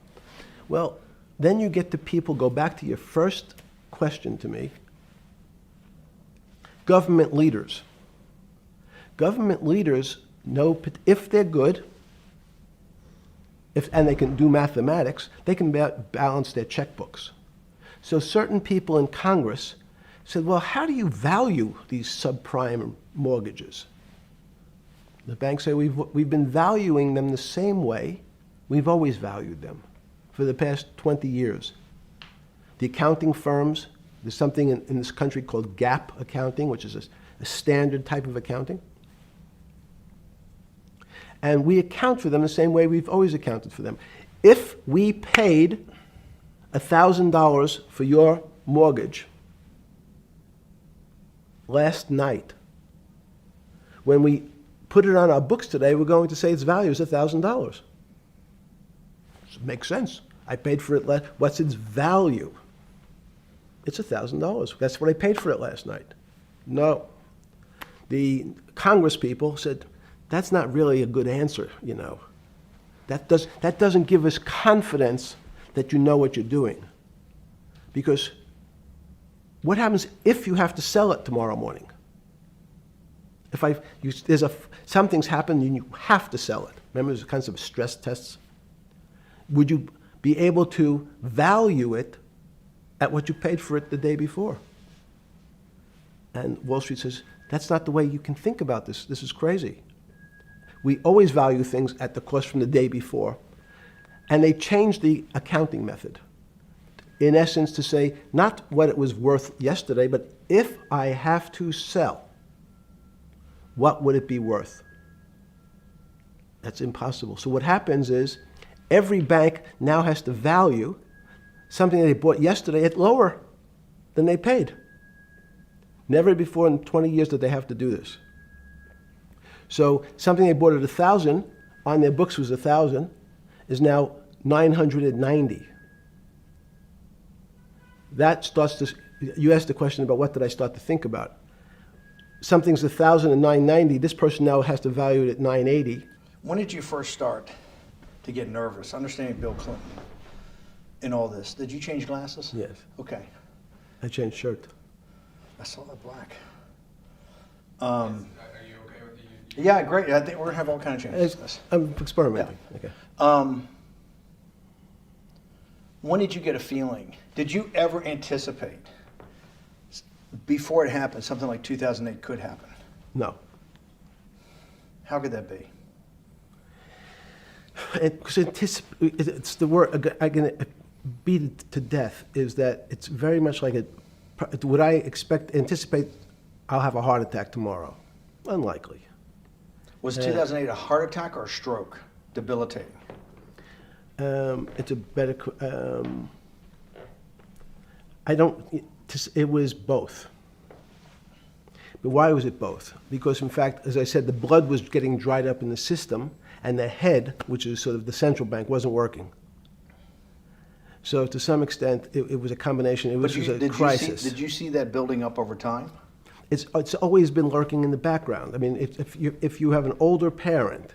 Well, then you get to people, go back to your first question to me. Government leaders. Government leaders know if they're good, and they can do mathematics, they can balance their checkbooks. So certain people in Congress said, well, how do you value these subprime mortgages? The banks say, we've been valuing them the same way we've always valued them for the past 20 years. The accounting firms, there's something in this country called GAAP accounting, which is a standard type of accounting. And we account for them the same way we've always accounted for them. If we paid $1,000 for your mortgage last night, when we put it on our books today, we're going to say its value is $1,000. It makes sense. I paid for it what's its value? It's $1,000. That's what I paid for it last night. No. The Congress people said, that's not really a good answer, you know. That doesn't give us confidence that you know what you're doing. Because what happens if you have to sell it tomorrow morning? Something's happened and you have to sell it. Remember, there's kinds of stress tests. Would you be able to value it at what you paid for it the day before? And Wall Street says, that's not the way you can think about this. This is crazy. We always value things at the cost from the day before. And they changed the accounting method, in essence, to say not what it was worth yesterday, but if I have to sell, what would it be worth? That's impossible. So what happens is every bank now has to value something they bought yesterday at lower than they paid. Never before in 20 years did they have to do this. So something they bought at 1,000, on their books was 1,000, is now 990. That starts to, you asked the question about what did I start to think about. Something's 1,000 and 990, this person now has to value it at 980. When did you first start to get nervous, understanding Bill Clinton in all this? Did you change glasses? Yes. Okay. I changed shirt. I saw that black. Are you okay with the? Yeah, great. I think we're gonna have all kinds of changes. I'm experimenting. Yeah. Okay. When did you get a feeling? Did you ever anticipate before it happened something like 2008 could happen? No. How could that be? Because it's the word I can beat it to death. Is that it's very much like would I anticipate I'll have a heart attack tomorrow? Unlikely. Was 2008 a heart attack or a stroke? Debilitating. It's a better. It was both. But why was it both? Because in fact, as I said, the blood was getting dried up in the system, and the head, which is sort of the central bank, wasn't working. So to some extent, it was a combination. It was a crisis. Did you see that building up over time? It's always been lurking in the background. I mean, if you have an older parent,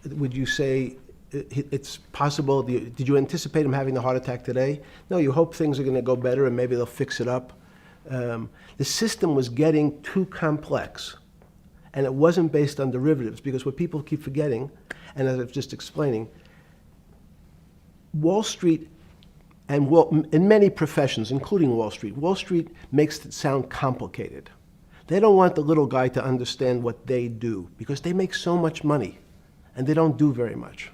would you say it's possible? Did you anticipate him having the heart attack today? No, you hope things are going to go better and maybe they'll fix it up. The system was getting too complex, and it wasn't based on derivatives, because what people keep forgetting, and as I was just explaining, Wall Street, and in many professions, including Wall Street makes it sound complicated. They don't want the little guy to understand what they do because they make so much money and they don't do very much.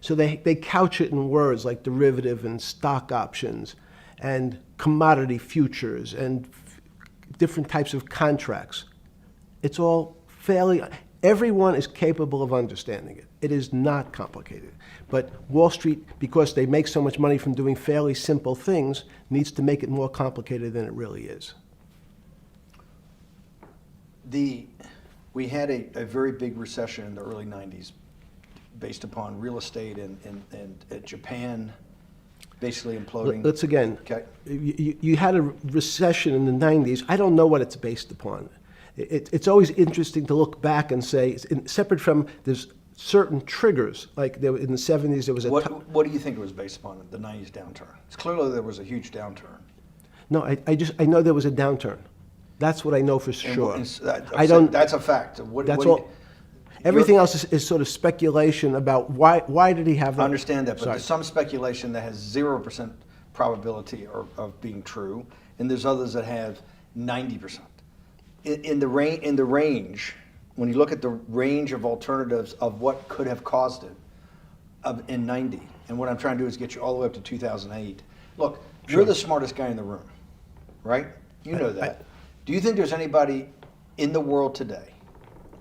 So they couch it in words like derivative and stock options and commodity futures and different types of contracts. It's all fairly, everyone is capable of understanding it. It is not complicated. But Wall Street, because they make so much money from doing fairly simple things, needs to make it more complicated than it really is. We had a very big recession in the early 90s based upon real estate and Japan basically imploding. Let's again, Okay. you had a recession in the 90s. I don't know what it's based upon. It's always interesting to look back and say, separate from there's certain triggers, like there, in the 70s there was a... What do you think it was based upon, the 90s downturn? It's clearly there was a huge downturn. No, I know there was a downturn. That's what I know for sure. That's a fact. That's all. Everything else is sort of speculation about why did he have that? I understand that, but Sorry. there's some speculation that has 0% probability of being true, and there's others that have 90%. In the range, when you look at the range of alternatives of what could have caused it in 90, and what I'm trying to do is get you all the way up to 2008. Look, Sure. You're the smartest guy in the room, right? You know that. Do you think there's anybody in the world today?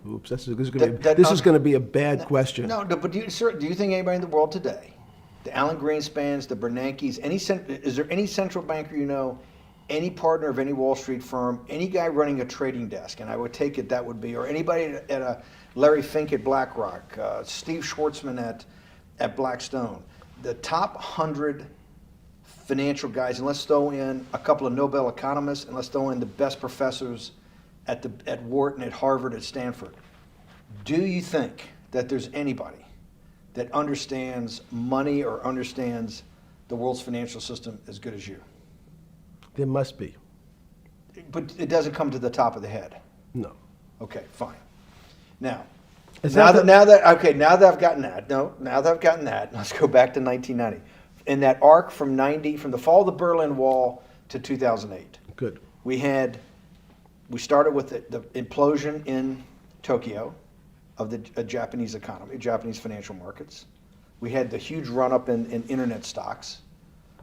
Oops, this is going to be a bad question. No, but do you think anybody in the world today, the Alan Greenspans, the Bernankes, is there any central banker you know, any partner of any Wall Street firm, any guy running a trading desk, and I would take it that would be, or anybody at a Larry Fink at BlackRock, Steve Schwartzman at Blackstone, the top 100 financial guys, and let's throw in a couple of Nobel economists, and let's throw in the best professors at Wharton, at Harvard, at Stanford. Do you think that there's anybody that understands money or understands the world's financial system as good as you? There must be. But it doesn't come to the top of the head. No. Okay, fine. Now It's that not now that I've gotten that, let's go back to 1990. In that arc from the fall of the Berlin Wall to 2008. Good. We started with the implosion in Tokyo of the Japanese economy, Japanese financial markets. We had the huge run-up in internet stocks,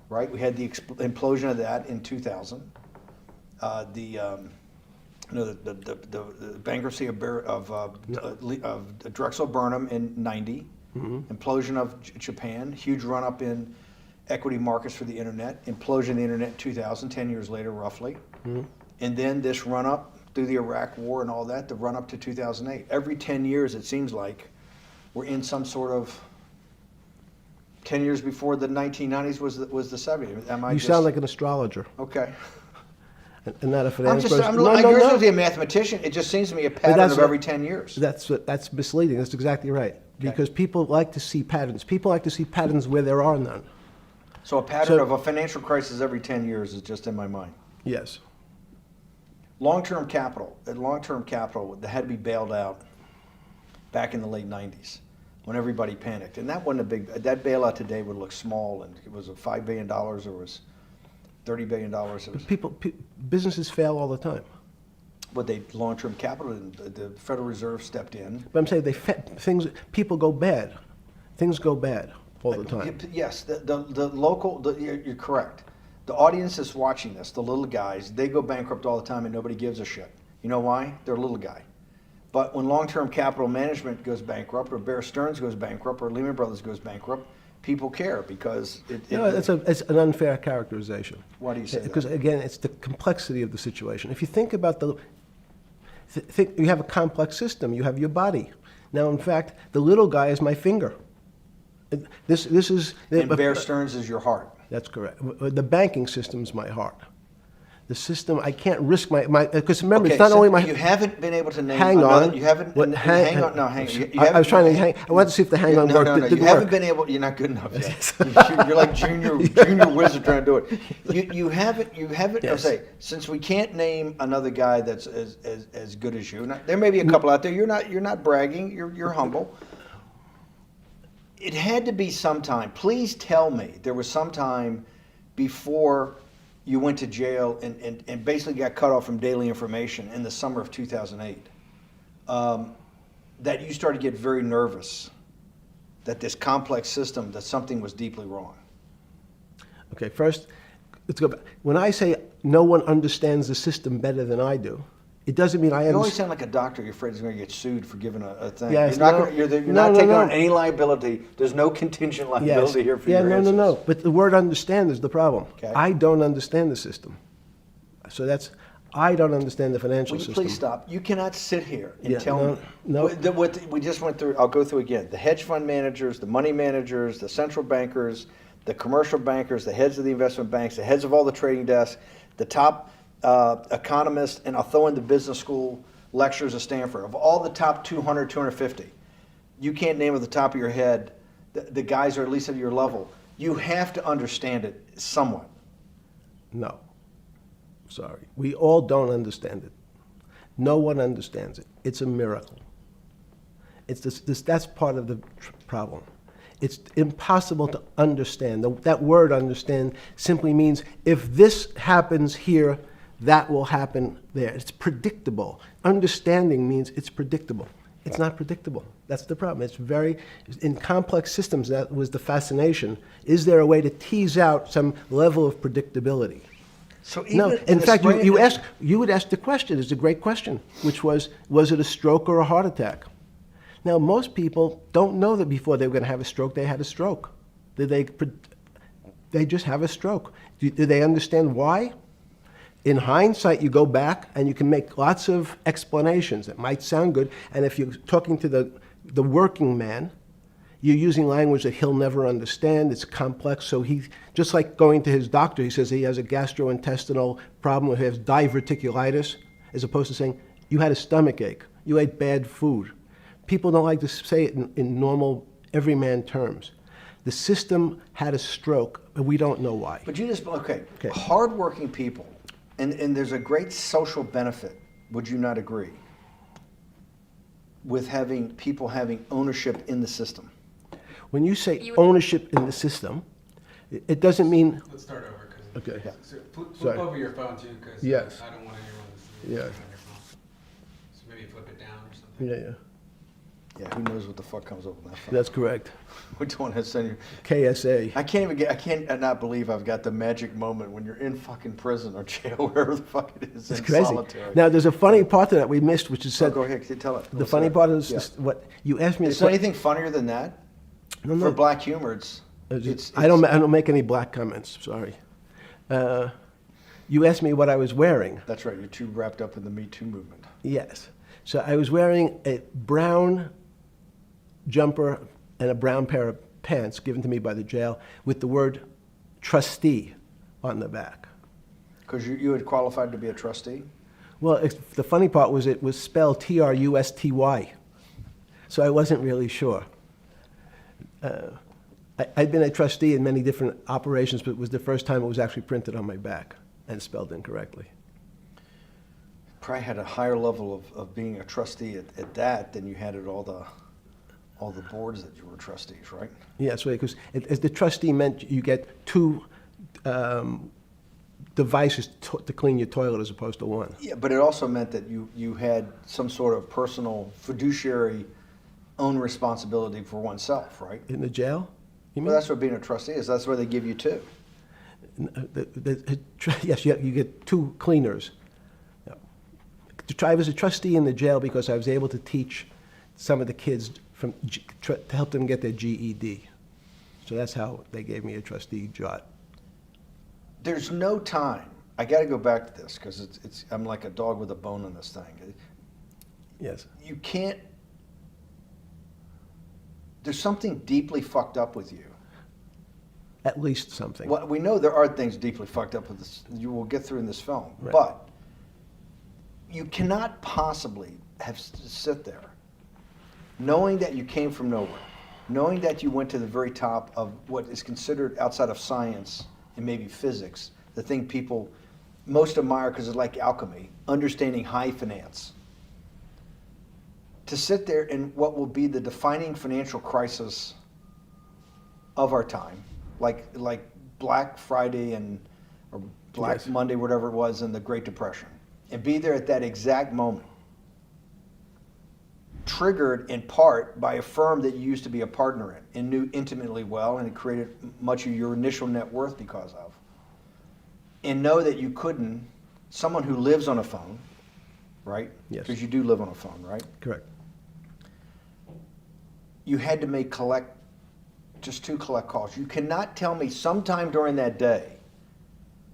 right? We had the implosion of that in 2000. The bankruptcy of Drexel Burnham in 90. Mm-hmm. Implosion of Japan, huge run-up in equity markets for the internet, implosion of the internet in 2000, 10 years later roughly. Mm-hmm. And then this run-up through the Iraq War and all that, the run-up to 2008. Every 10 years, it seems like, we're in some sort of 10 years before the 1990s was the 70s. You sound like an astrologer. Okay. And not a finance person. I'm supposed to be a mathematician. It just seems to me a pattern of every 10 years. That's misleading. That's exactly right. Because people like to see patterns. People like to see patterns where there are none. So a pattern of a financial crisis every 10 years is just in my mind. Yes. Long-term capital, that had to be bailed out back in the late 90s when everybody panicked. And that wasn't that bailout today would look small, and it was $5 billion or was $30 billion. Businesses fail all the time. But long-term capital, the Federal Reserve stepped in. But I'm saying people go bad. Things go bad all the time. Yes, you're correct. The audience is watching this, the little guys, they go bankrupt all the time and nobody gives a shit. You know why? They're a little guy. But when long-term capital management goes bankrupt, or Bear Stearns goes bankrupt, or Lehman Brothers goes bankrupt, people care because it's an unfair characterization. Why do you say that? Because again, it's the complexity of the situation. If you think about you have a complex system. You have your body. Now, in fact, the little guy is my finger. This is. And Bear Stearns is your heart. That's correct. The banking system is my heart. The system, I can't risk my because remember, it's not only my. You haven't been able to name. Hang on. You haven't. Hang on. No, hang on. I was trying to hang. I wanted to see if the hang on worked. No. You haven't been able. You're not good enough yet. You're like junior wizard trying to do it. You haven't. Yes. I'll say, since we can't name another guy that's as good as you. Now, there may be a couple out there. You're not bragging. You're humble. It had to be sometime. Please tell me there was some time before you went to jail and basically got cut off from daily information in the summer of 2008, that you started to get very nervous that this complex system, that something was deeply wrong? Okay, first, let's go back. When I say no one understands the system better than I do, it doesn't mean I You always understand. sound like a doctor. You're afraid he's going to get sued for giving a thing. Yes, you're not, no. gonna, you're No, not no, taking no. on any liability. There's no contingent liability here for yeah, your no, answers. no. But the word understand is the problem. Okay. I don't understand the system. So I don't understand the financial Will you system. please stop? You cannot sit here and Yeah, tell no, me. no. What we just went through, I'll go through again. The hedge fund managers, the money managers, the central bankers, the commercial bankers, the heads of the investment banks, the heads of all the trading desks, the top economists, and I'll throw in the business school lecturers at Stanford. Of all the top 200, 250, you can't name at the top of your head the guys are at least at your level. You have to understand it somewhat. No. Sorry. We all don't understand it. No one understands it. It's a miracle. It's that's part of the problem. It's impossible to understand. That word understand simply means if this happens here, that will happen there. It's predictable. Understanding means it's predictable. It's not predictable. That's the problem. In complex systems, that was the fascination. Is there a way to tease out some level of predictability? So No, in fact, you would ask the question, it's a great question, which was it a stroke or a heart attack? Now, most people don't know that before they were going to have a stroke, they had a stroke. They just have a stroke. Do they understand why? In hindsight, you go back and you can make lots of explanations that might sound good. And if you're talking to the working man, you're using language that he'll never understand. It's complex. So he, just like going to his doctor, he says he has a gastrointestinal problem, or he has diverticulitis, as opposed to saying, you had a stomach ache, you ate bad food. People don't like to say it in normal, everyman terms. The system had a stroke, and we don't know why. But you just, okay. Hardworking people, and there's a great social benefit, would you not agree, with having people having ownership in the system? When you say ownership in the system, it doesn't mean. Let's start over. Okay. So flip Sorry. over your phone too, because Yes. I don't want anyone to see Yes. on your phone. So maybe flip it down or something. Yeah. Yeah, who knows what the fuck comes up with that phone? That's correct. We don't want to send you. KSA. I can't not believe I've got the magic moment when you're in fucking prison or jail, wherever the fuck it is, It's in crazy. solitary. Now, there's a funny part to that we missed, which is So said. go ahead, tell it. The funny part is Yeah. what you asked me. Is there anything funnier than that? No, For black humor, it's I don't make any black comments. Sorry. You asked me what I was wearing. That's right. You're too wrapped up in the Me Too movement. Yes. So I was wearing a brown jumper and a brown pair of pants given to me by the jail with the word trustee on the back. Because you had qualified to be a trustee? Well, the funny part was it was spelled Trusty. So I wasn't really sure. I'd been a trustee in many different operations, but it was the first time it was actually printed on my back and spelled incorrectly. Probably had a higher level of being a trustee at that than you had at all the boards that you were trustees, right? Yes, right, because as the trustee meant you get two devices to clean your toilet as opposed to one. Yeah, but it also meant that you had some sort of personal fiduciary own responsibility for oneself, right? In the jail? You mean? Well, that's what being a trustee is. That's where they give you two. Yes, you get two cleaners. I was a trustee in the jail because I was able to teach some of the kids to help them get their GED. So that's how they gave me a trustee job. There's no time. I got to go back to this because I'm like a dog with a bone in this thing. Yes. You can't. There's something deeply fucked up with you. At least something. Well, we know there are things deeply fucked up with this. You will get through in this film, Right. but you cannot possibly sit there knowing that you came from nowhere, knowing that you went to the very top of what is considered outside of science and maybe physics, the thing people most admire because it's like alchemy, understanding high finance. To sit there in what will be the defining financial crisis of our time, like Black Friday and or Black Yes. Monday, whatever it was, in the Great Depression, and be there at that exact moment, triggered in part by a firm that you used to be a partner in and knew intimately well, and it created much of your initial net worth because of, and know that you couldn't, someone who lives on a phone, right? Yes. Because you do live on a phone, right? Correct. You had to make just 2 collect calls. You cannot tell me sometime during that day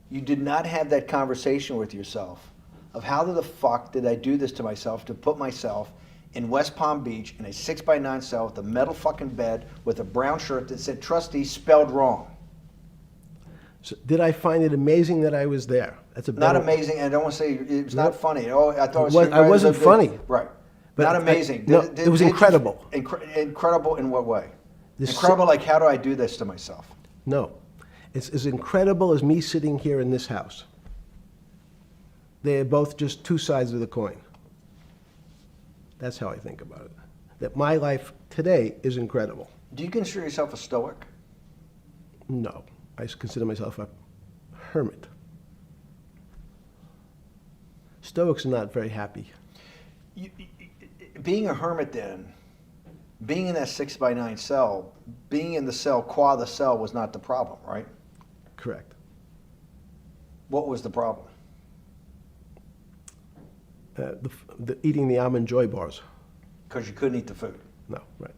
you did not have that conversation with yourself of how the fuck did I do this to myself to put myself in West Palm Beach in a 6x9 cell with a metal fucking bed with a brown shirt that said Trusty spelled wrong. So did I find it amazing that I was there? That's a Not better- amazing, and I don't want to say it was not Nope. funny. Oh, I thought I wasn't funny. Right. But Not I- amazing. no, it was incredible. Incredible in what way? This- Incredible, like how do I do this to myself? No. It's as incredible as me sitting here in this house. They're both just 2 sides of the coin. That's how I think about it. That my life today is incredible. Do you consider yourself a stoic? No. I consider myself a hermit. Stoics are not very happy. Being a hermit then, being in that 6x9 cell, being in the cell qua the cell was not the problem, right? Correct. What was the problem? Eating the almond joy bars. Because you couldn't eat the food. No, right.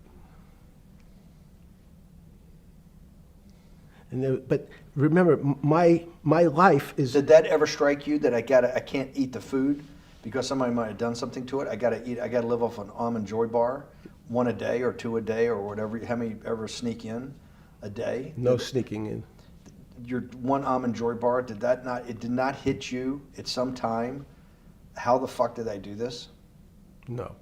And but remember, my life is. Did that ever strike you that I can't eat the food because somebody might have done something to it? I gotta live off an almond joy bar, 1 a day or 2 a day or whatever. How many ever sneak in a day? No sneaking in. Your 1 almond joy bar, it did not hit you at some time? How the fuck did I do this? No.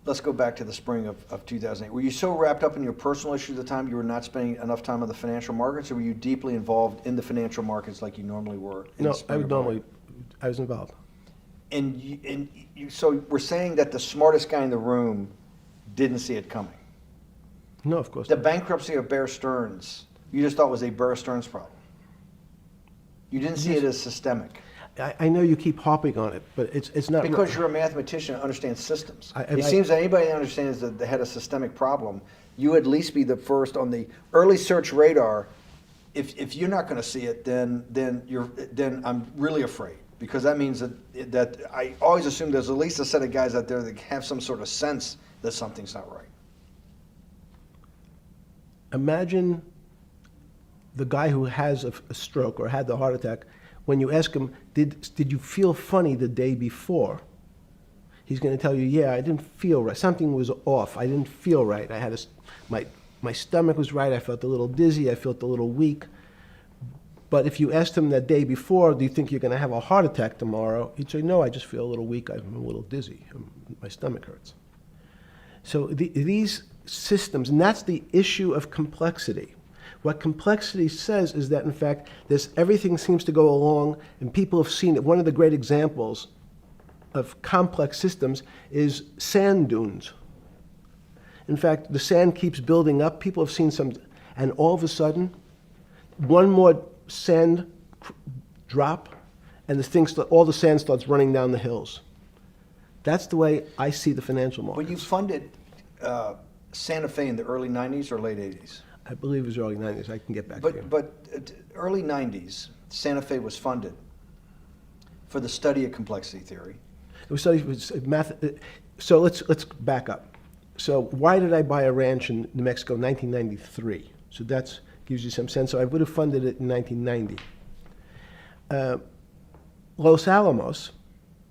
Let's go back to the spring of 2008. Were you so wrapped up in your personal issues at the time you were not spending enough time on the financial markets, or were you deeply involved in the financial markets like you normally were? In No, the spring of 08? I was involved. So we're saying that the smartest guy in the room didn't see it coming. No, of course The not. bankruptcy of Bear Stearns, you just thought was a Bear Stearns problem. You didn't see it as systemic. I know you keep harping on it, but it's not. Because you're a mathematician and understands systems. I- It seems that anybody that understands that they had a systemic problem, you would at least be the first on the early search radar. If you're not going to see it, then I'm really afraid, because that means that I always assume there's at least a set of guys out there that have some sort of sense that something's not right. Imagine the guy who has a stroke or had the heart attack. When you ask him, did you feel funny the day before? He's going to tell you, yeah, I didn't feel right. Something was off. I didn't feel right. I had my stomach was right. I felt a little dizzy. I felt a little weak. But if you asked him that day before, do you think you're going to have a heart attack tomorrow? He'd say, no, I just feel a little weak. I'm a little dizzy. My stomach hurts. So these systems, and that's the issue of complexity. What complexity says is that, in fact, everything seems to go along, and people have seen it. One of the great examples of complex systems is sand dunes. In fact, the sand keeps building up. People have seen some, and all of a sudden, one more sand drop, and all the sand starts running down the hills. That's the way I see the financial markets. When you funded Santa Fe in the early 90s or late 80s? I believe it was early 90s. I can get back to you. But early 90s, Santa Fe was funded for the study of complexity theory. It was studied with math. So let's back up. So why did I buy a ranch in New Mexico in 1993? So that gives you some sense. So I would have funded it in 1990. Los Alamos,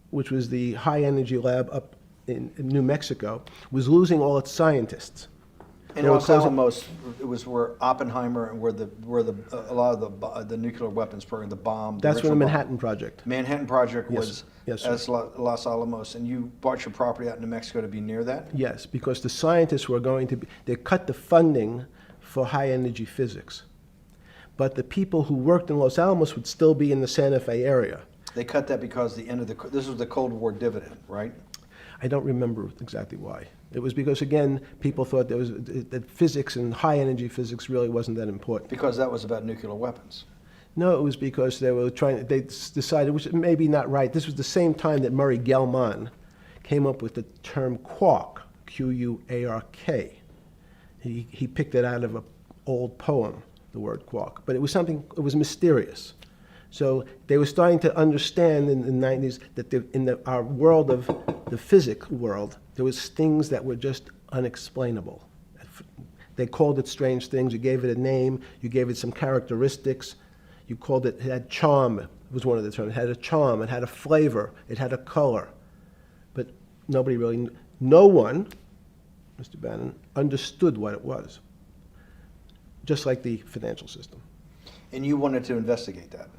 which was the high energy lab up in New Mexico, was losing all its scientists. And They were Los closing- Alamos, it was where Oppenheimer and where a lot of the nuclear weapons program, the bomb. That's original when the bomb. Manhattan Project. Manhattan Project Yes. was Yes, sir. as Los Alamos, and you bought your property out in New Mexico to be near that? Yes, because the scientists were going to be, they cut the funding for high energy physics. But the people who worked in Los Alamos would still be in the Santa Fe area. They cut that because this was the Cold War dividend, right? I don't remember exactly why. It was because, again, people thought that physics and high-energy physics really wasn't that important. Because that was about nuclear weapons. No, it was because they decided, which may be not right. This was the same time that Murray Gell-Mann came up with the term quark, Q-U-A-R-K. He picked it out of an old poem, the word quark. But it was mysterious. So they were starting to understand in the 90s that our world of the physics world, there was things that were just unexplainable. They called it strange things. You gave it a name. You gave it some characteristics. You called it had charm, was one of the terms. It had a charm. It had a flavor. It had a color. But no one, Mr. Bannon, understood what it was. Just like the financial system. And you wanted to investigate that.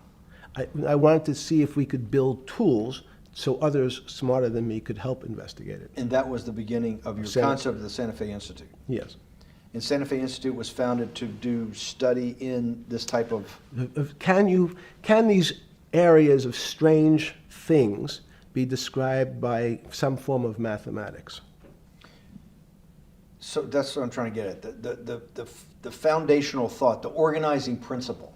I wanted to see if we could build tools so others smarter than me could help investigate it. And that was the beginning of your concept of the Santa Fe Institute. Yes. And Santa Fe Institute was founded to do study in this type of... Can these areas of strange things be described by some form of mathematics? So that's what I'm trying to get at. The foundational thought, the organizing principle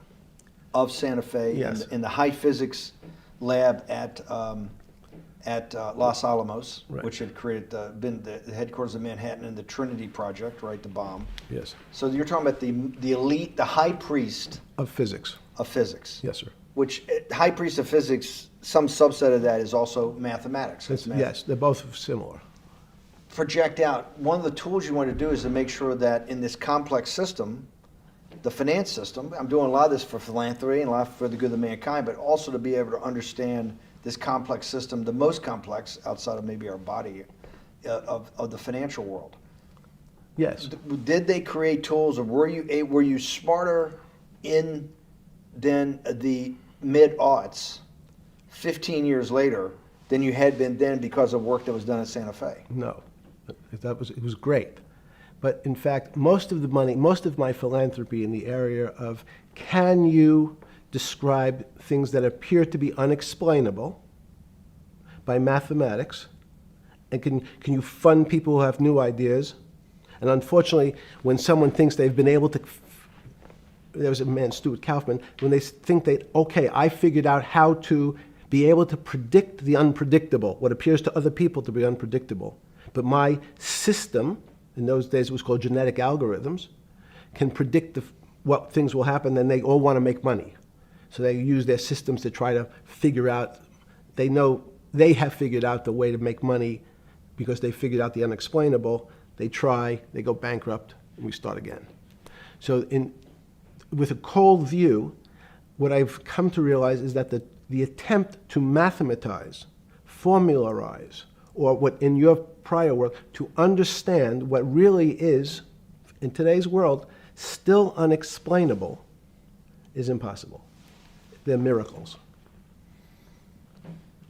of Santa Fe, yes, in the high physics lab at Los Alamos, right, which had been the headquarters of Manhattan, and the Trinity Project, right, the bomb. Yes. So you're talking about the elite, the high priest of physics. Of physics. Yes, sir. Which high priest of physics, some subset of that is also mathematics. Yes, they're both similar. Project out. One of the tools you want to do is to make sure that in this complex system, the finance system, I'm doing a lot of this for philanthropy and a lot for the good of mankind, but also to be able to understand this complex system, the most complex outside of maybe our body, of the financial world. Yes. Did they create tools, or were you smarter in then the mid-aughts, 15 years later, than you had been then because of work that was done at Santa Fe? No, it was great. But in fact, most of the money, most of my philanthropy in the area of can you describe things that appear to be unexplainable by mathematics, and can you fund people who have new ideas? And unfortunately, when someone thinks they've been able to, there was a man, Stuart Kaufman, when they think that, okay, I figured out how to be able to predict the unpredictable, what appears to other people to be unpredictable. But my system, in those days it was called genetic algorithms, can predict what things will happen, and they all want to make money. So they use their systems to try to figure out, they know they have figured out the way to make money because they figured out the unexplainable. They try, they go bankrupt, and we start again. So with a cold view, what I've come to realize is that the attempt to mathematize, formularize, or what in your prior work, to understand what really is, in today's world, still unexplainable, is impossible. They're miracles.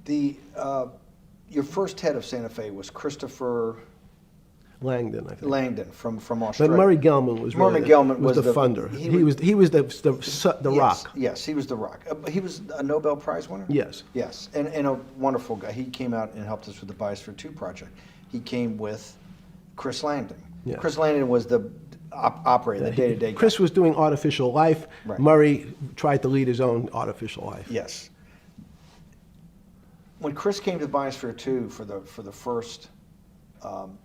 Your first head of Santa Fe was Christopher Langdon, I think. Langdon from Australia. But Murray Gell-Mann was really the funder. He was the rock. Yes, he was the rock. He was a Nobel Prize winner? Yes. Yes, and a wonderful guy. He came out and helped us with the Biosphere 2 project. He came with Chris Langdon. Yes. Chris Langdon was the operator, the day-to-day guy. Chris was doing artificial life. Right. Murray tried to lead his own artificial life. Yes. When Chris came to Biosphere 2 for the first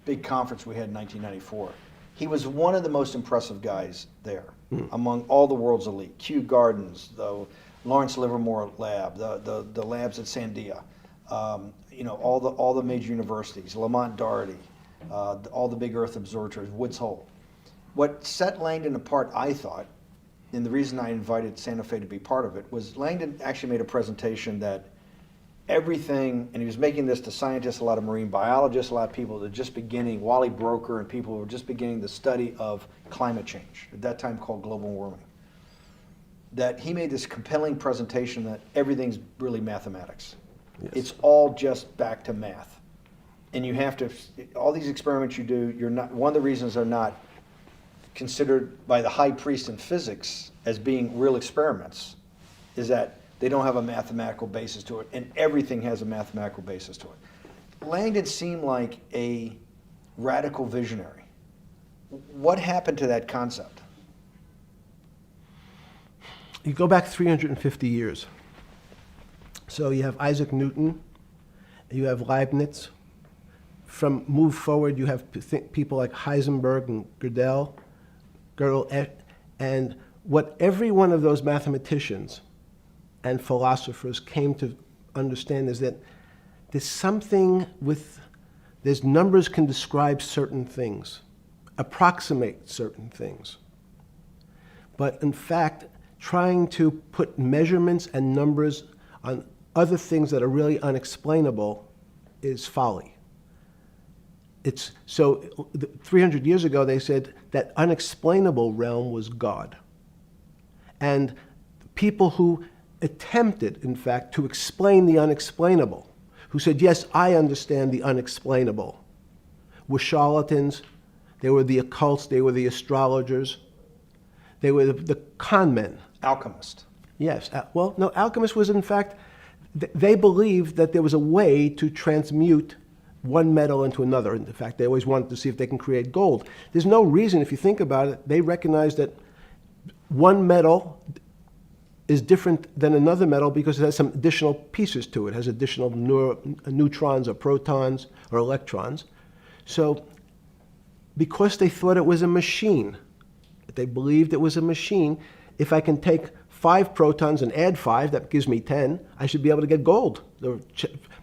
big conference we had in 1994, he was one of the most impressive guys there among all the world's elite. Kew Gardens, the Lawrence Livermore lab, the labs at Sandia, all the major universities, Lamont Doherty, all the big Earth observatories, Woods Hole. What set Langdon apart, I thought, and the reason I invited Santa Fe to be part of it, was Langdon actually made a presentation that everything, and he was making this to scientists, a lot of marine biologists, a lot of people that were just beginning, Wally Broker and people who were just beginning the study of climate change, at that time called global warming. That he made this compelling presentation that everything's really mathematics. Yes. It's all just back to math. And you have to, all these experiments you do, you're not, one of the reasons they're not considered by the high priest in physics as being real experiments is that they don't have a mathematical basis to it, and everything has a mathematical basis to it. Langdon seemed like a radical visionary. What happened to that concept? You go back 350 years. So you have Isaac Newton, you have Leibniz. From move forward, you have people like Heisenberg and Gödel, and what every one of those mathematicians and philosophers came to understand is that there's something there's numbers can describe certain things, approximate certain things. But in fact, trying to put measurements and numbers on other things that are really unexplainable is folly. So 300 years ago, they said that unexplainable realm was God. And people who attempted, in fact, to explain the unexplainable, who said, yes, I understand the unexplainable, were charlatans. They were the occults. They were the astrologers. They were the con men. Alchemist. Yes. Well, no, alchemist was, in fact, they believed that there was a way to transmute one metal into another. In fact, they always wanted to see if they can create gold. There's no reason, if you think about it, they recognize that one metal is different than another metal because it has some additional pieces to it. It has additional neutrons or protons or electrons. So because they thought it was a machine, they believed it was a machine, if I can take 5 protons and add 5, that gives me 10, I should be able to get gold.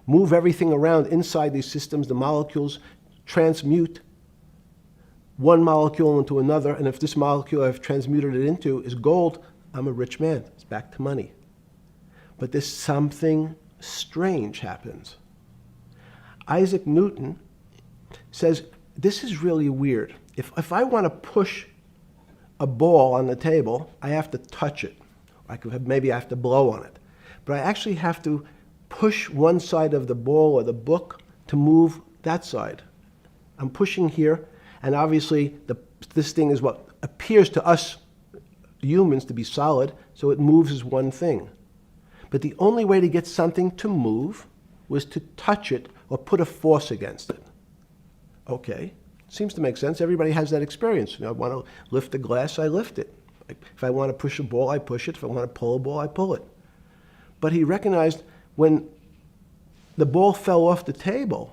Move everything around inside these systems, the molecules transmute one molecule into another, and if this molecule I've transmuted it into is gold, I'm a rich man. It's back to money. But there's something strange happens. Isaac Newton says, this is really weird. If I want to push a ball on the table, I have to touch it. Maybe I have to blow on it. But I actually have to push one side of the ball or the book to move that side. I'm pushing here, and obviously this thing is what appears to us humans to be solid, so it moves as one thing. But the only way to get something to move was to touch it or put a force against it. Okay, seems to make sense. Everybody has that experience. I want to lift a glass, I lift it. If I want to push a ball, I push it. If I want to pull a ball, I pull it. But he recognized when the ball fell off the table,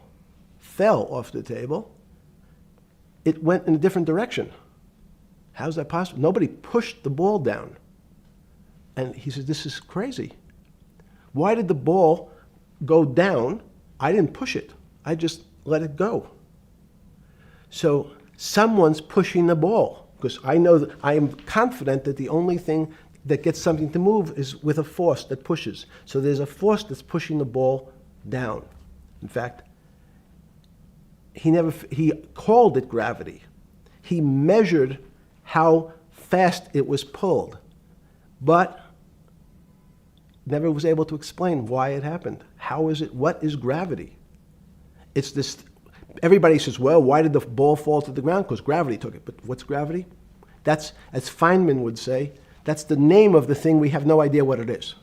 it went in a different direction. How's that possible? Nobody pushed the ball down. And he said, this is crazy. Why did the ball go down? I didn't push it. I just let it go. So someone's pushing the ball, because I know that I am confident that the only thing that gets something to move is with a force that pushes. So there's a force that's pushing the ball down. In fact, he called it gravity. He measured how fast it was pulled, but never was able to explain why it happened. How is it? What is gravity? It's this. Everybody says, well, why did the ball fall to the ground? Because gravity took it. But what's gravity? That's, as Feynman would say, that's the name of the thing. We have no idea what it is.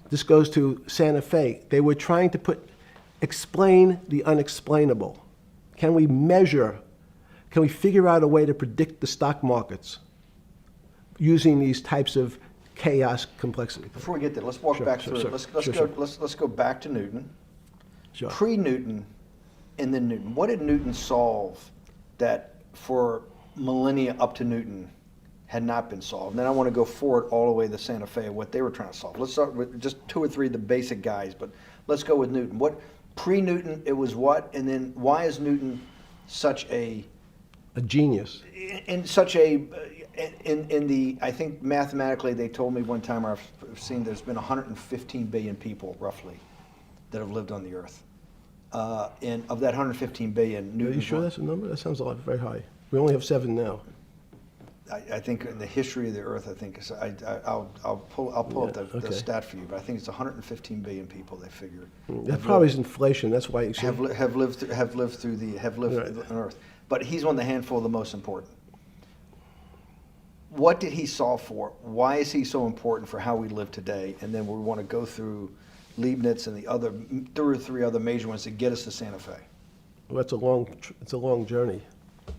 This goes to Santa Fe. They were trying to explain the unexplainable. Can we measure? Can we figure out a way to predict the stock markets using these types of chaos complexity? Before we get there, let's walk back through it. Let's go back to Newton. Sure. Pre-Newton and then Newton. What did Newton solve that for millennia up to Newton had not been solved? And then I want to go forward all the way to Santa Fe, what they were trying to solve. Let's start with just 2 or 3 of the basic guys, but let's go with Newton. What pre-Newton, it was what? And then why is Newton such a genius? In the, I think mathematically they told me one time, I've seen there's been 115 billion people roughly that have lived on the earth. And of that 115 billion, Newton. Are you sure that's a number? That sounds a lot very high. We only have 7 now. I think in the history of the earth, I think I'll pull up the stat for you, but I think it's 115 billion people. They figure that probably is inflation. That's why you have lived on Earth. But he's one of the handful of the most important. What did he solve for? Why is he so important for how we live today? And then we want to go through Leibniz and the other, 3 other major ones to get us to Santa Fe. Well, it's a long journey.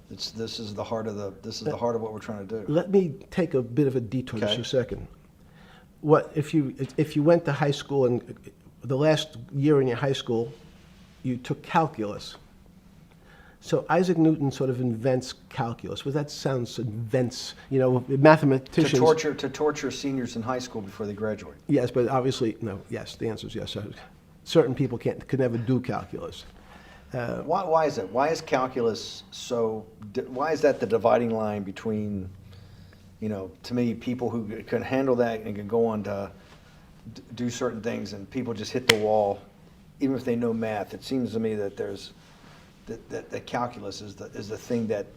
This is the heart of what we're trying to do. Let me take a bit of a detour just Okay. a second. What if you went to high school and the last year in your high school, you took calculus? So Isaac Newton sort of invents calculus. Well, that sounds invents, mathematicians. To torture seniors in high school before they graduate. Yes, but obviously, no, yes, the answer is yes. Certain people could never do calculus. Why is that? Why is calculus why is that the dividing line between, to me, people who can handle that and can go on to do certain things, and people just hit the wall, even if they know math? It seems to me that that calculus is the thing that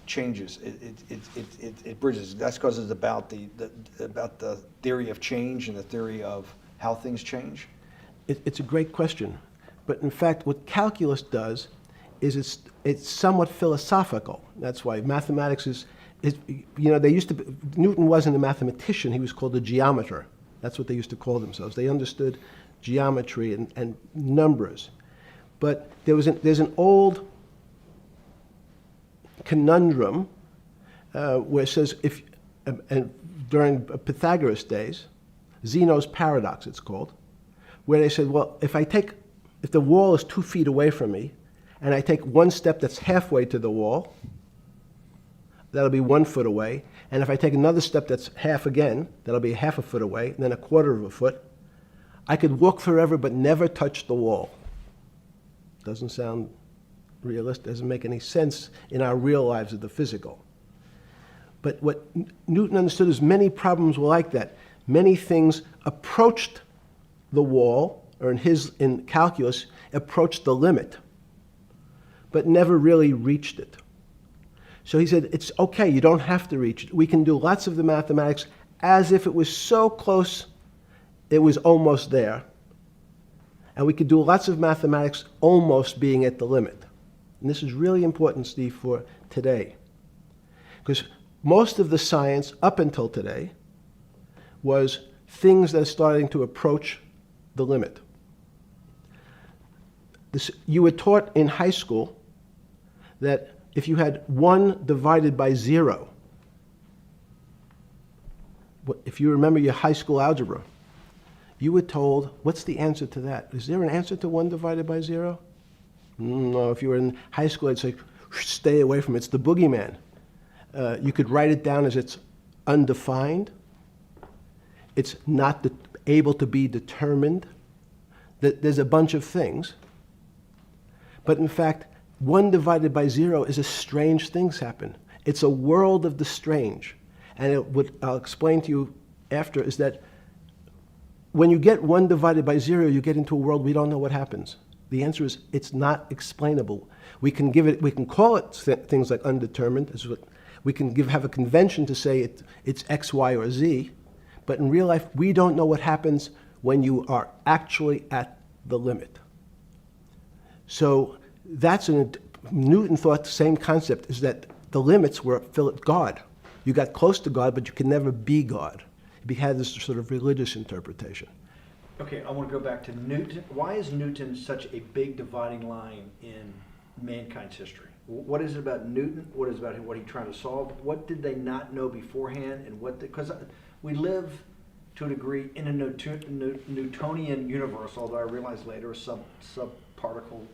changes. It bridges. That's because it's about the theory of change and the theory of how things change. It's a great question, but in fact, what calculus does is it's somewhat philosophical. That's why mathematics is Newton wasn't a mathematician; he was called a geometer. That's what they used to call themselves. They understood geometry and numbers. But there's an old conundrum where it says during Pythagoras' days, Zeno's paradox it's called, where they said, well, if the wall is 2 feet away from me, and I take one step that's halfway to the wall, that'll be 1 foot away, and if I take another step that's half again, that'll be half a foot away, and then a quarter of a foot, I could walk forever but never touch the wall. Doesn't sound realistic, doesn't make any sense in our real lives of the physical. But what Newton understood is many problems were like that. Many things approached the wall, or in calculus, approached the limit, but never really reached it. So he said, it's okay, you don't have to reach it. We can do lots of the mathematics as if it was so close, it was almost there. And we could do lots of mathematics almost being at the limit. And this is really important, Steve, for today. Because most of the science up until today was things that are starting to approach the limit. You were taught in high school that if you had 1 divided by 0, if you remember your high school algebra, you were told, what's the answer to that? Is there an answer to 1 divided by 0? No, if you were in high school, I'd say, stay away from it. It's the boogeyman. You could write it down as it's undefined. It's not able to be determined. There's a bunch of things. But in fact, 1 divided by 0 is a strange things happen. It's a world of the strange. And what I'll explain to you after is that when you get 1 divided by 0, you get into a world we don't know what happens. The answer is it's not explainable. We can call it things like undetermined. We can have a convention to say it's X, Y, or Z. But in real life, we don't know what happens when you are actually at the limit. So Newton thought the same concept is that the limits were God. You got close to God, but you could never be God. He had this sort of religious interpretation. Okay, I want to go back to Newton. Why is Newton such a big dividing line in mankind's history? What is it about Newton? What is it about what he tried to solve? What did they not know beforehand? And because we live to a degree in a Newtonian universe, although I realized later subparticle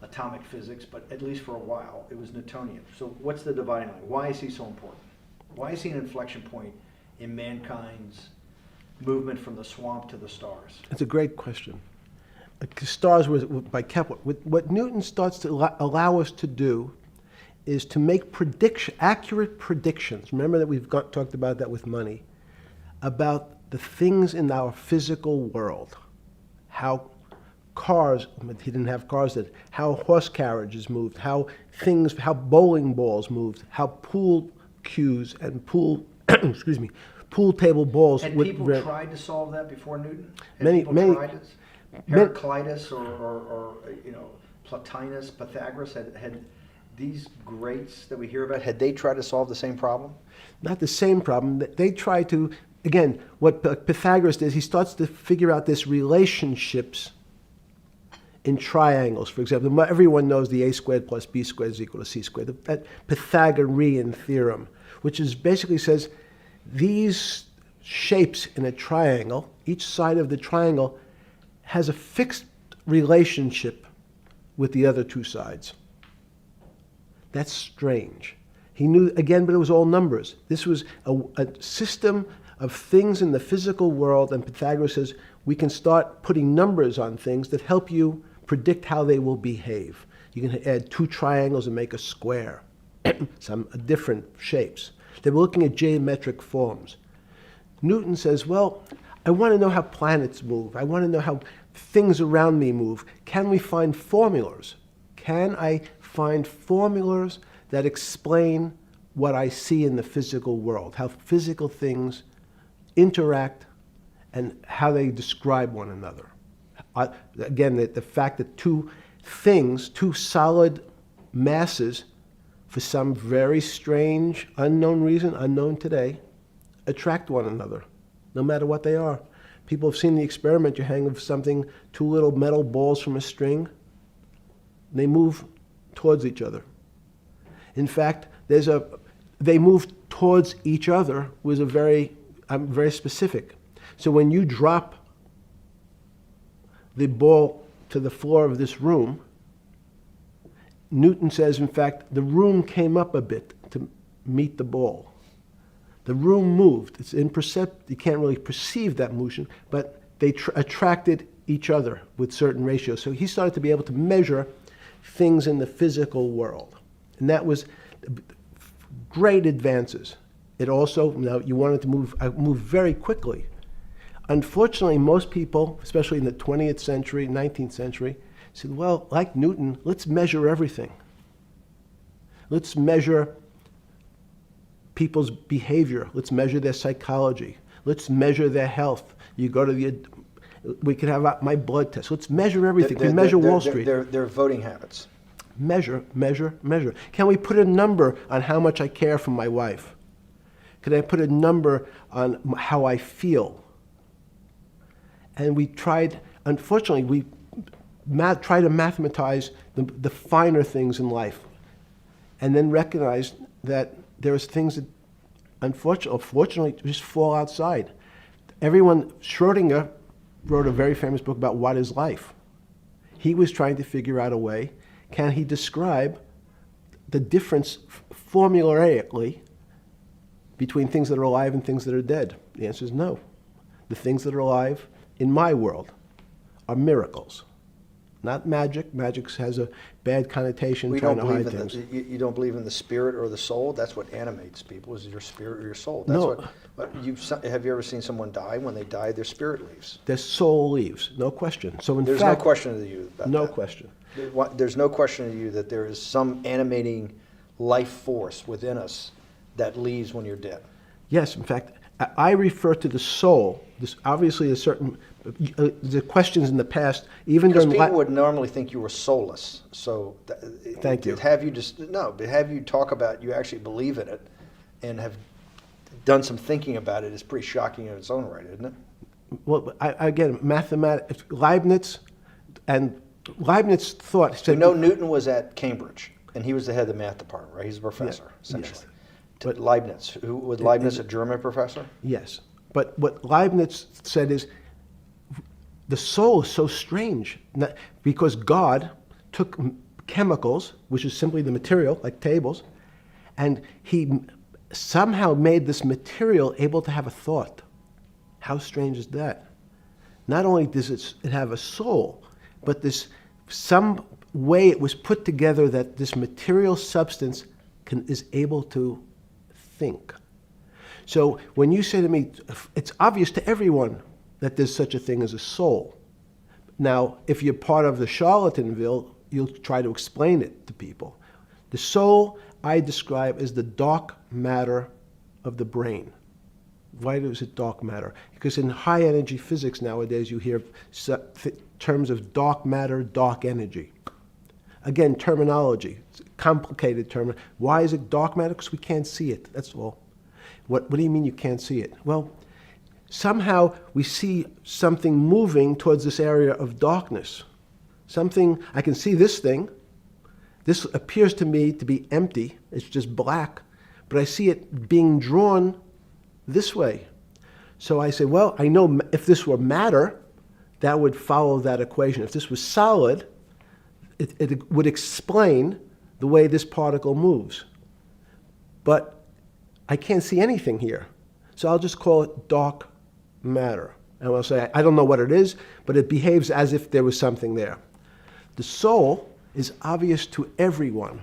atomic physics, but at least for a while it was Newtonian. So what's the dividing line? Why is he so important? Why is he an inflection point in mankind's movement from the swamp to the stars? It's a great question. Stars were by Kepler. What Newton starts to allow us to do is to make accurate predictions. Remember that we've talked about that with money, about the things in our physical world, how cars, he didn't have cars, how horse carriages moved, how bowling balls moved, how pool cues and pool table balls. Had people tried to solve that before Newton? Had Many, people many. tried it? Heraclitus or Plotinus, Pythagoras, had these greats that we hear about, had they tried to solve the same problem? Not the same problem. They tried to again, what Pythagoras does, he starts to figure out this relationships in triangles. For example, everyone knows the a squared plus b squared is equal to c squared. That Pythagorean theorem, which is basically says these shapes in a triangle, each side of the triangle has a fixed relationship with the other two sides. That's strange. He knew, again, but it was all numbers. This was a system of things in the physical world, and Pythagoras says we can start putting numbers on things that help you predict how they will behave. You can add two triangles and make a square, some different shapes. They were looking at geometric forms. Newton says, well, I want to know how planets move. I want to know how things around me move. Can we find formulas? Can I find formulas that explain what I see in the physical world, how physical things interact and how they describe one another? Again, the fact that two things, two solid masses, for some very strange, unknown reason, unknown today, attract one another, no matter what they are. People have seen the experiment. You hang something, two little metal balls from a string, they move towards each other. In fact, they move towards each other was very specific. So when you drop the ball to the floor of this room, Newton says, in fact, the room came up a bit to meet the ball. The room moved. It's imperceptible. You can't really perceive that motion, but they attracted each other with certain ratios. So he started to be able to measure things in the physical world. And that was great advances. It also, now you wanted to move very quickly. Unfortunately, most people, especially in the 20th century, 19th century, said, well, like Newton, let's measure everything. Let's measure people's behavior. Let's measure their psychology. Let's measure their health. You go to we can have my blood test. Let's measure everything. We measure Wall Street. Their voting habits. Measure, measure, measure. Can we put a number on how much I care for my wife? Can I put a number on how I feel? And we tried, unfortunately, we try to mathematize the finer things in life, and then recognize that there's things that, unfortunately, just fall outside. Schrodinger wrote a very famous book about what is life. He was trying to figure out a way, can he describe the difference formulaically between things that are alive and things that are dead? The answer is no. The things that are alive in my world are miracles, not magic. Magic has a bad connotation, trying to hide things. You don't believe in the spirit or the soul? That's what animates people, is your spirit or your soul. That's No. Have you ever seen someone die? When they die, their spirit leaves. Their soul leaves, no question. So in There's fact, no question to you about no that. question. There's no question to you that there is some animating life force within us that leaves when you're dead. Yes, in fact, I refer to the soul. This obviously a certain the questions in the past, even Because during people would normally think you were soulless. So Thank you. But have you talk about you actually believe in it and have done some thinking about it is pretty shocking in its own right, isn't it? Well, again, mathematics. Leibniz thought. So Newton was at Cambridge, and he was the head of the math department, right? He's a professor, essentially. Yes. But Leibniz, was Leibniz a German professor? Yes, but what Leibniz said is the soul is so strange because God took chemicals, which is simply the material, like tables, and he somehow made this material able to have a thought. How strange is that? Not only does it have a soul, but some way it was put together that this material substance is able to think. So when you say to me, it's obvious to everyone that there's such a thing as a soul. Now, if you're part of the Charlatanville, you'll try to explain it to people. The soul I describe as the dark matter of the brain. Why is it dark matter? Because in high energy physics nowadays you hear terms of dark matter, dark energy. Again, terminology, it's a complicated term. Why is it dark matter? Because we can't see it, that's all. What do you mean you can't see it? Well, somehow we see something moving towards this area of darkness. Something, I can see this thing. This appears to me to be empty. It's just black. But I see it being drawn this way. So I say, well, I know if this were matter, that would follow that equation. If this was solid, it would explain the way this particle moves. But I can't see anything here. So I'll just call it dark matter. And I'll say, I don't know what it is, but it behaves as if there was something there. The soul is obvious to everyone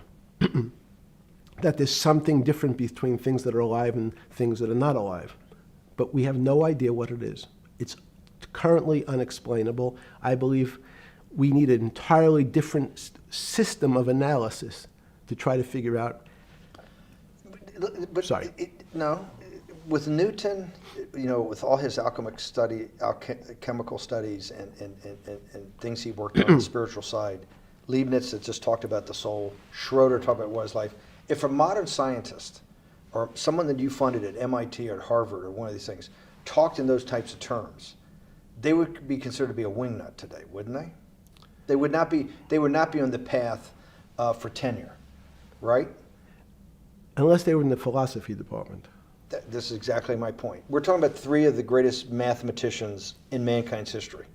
that there's something different between things that are alive and things that are not alive. But we have no idea what it is. It's currently unexplainable. I believe we need an entirely different system of analysis to try to figure out. But Sorry. No, with Newton, with all his alchemical studies and things he worked on the spiritual side, Leibniz that just talked about the soul, Schroeder talked about what is life. If a modern scientist or someone that you funded at MIT or at Harvard or one of these things talked in those types of terms, they would be considered to be a wingnut today, wouldn't they? They would not be on the path for tenure, right? Unless they were in the philosophy department. This is exactly my point. We're talking about three of the greatest mathematicians in mankind's history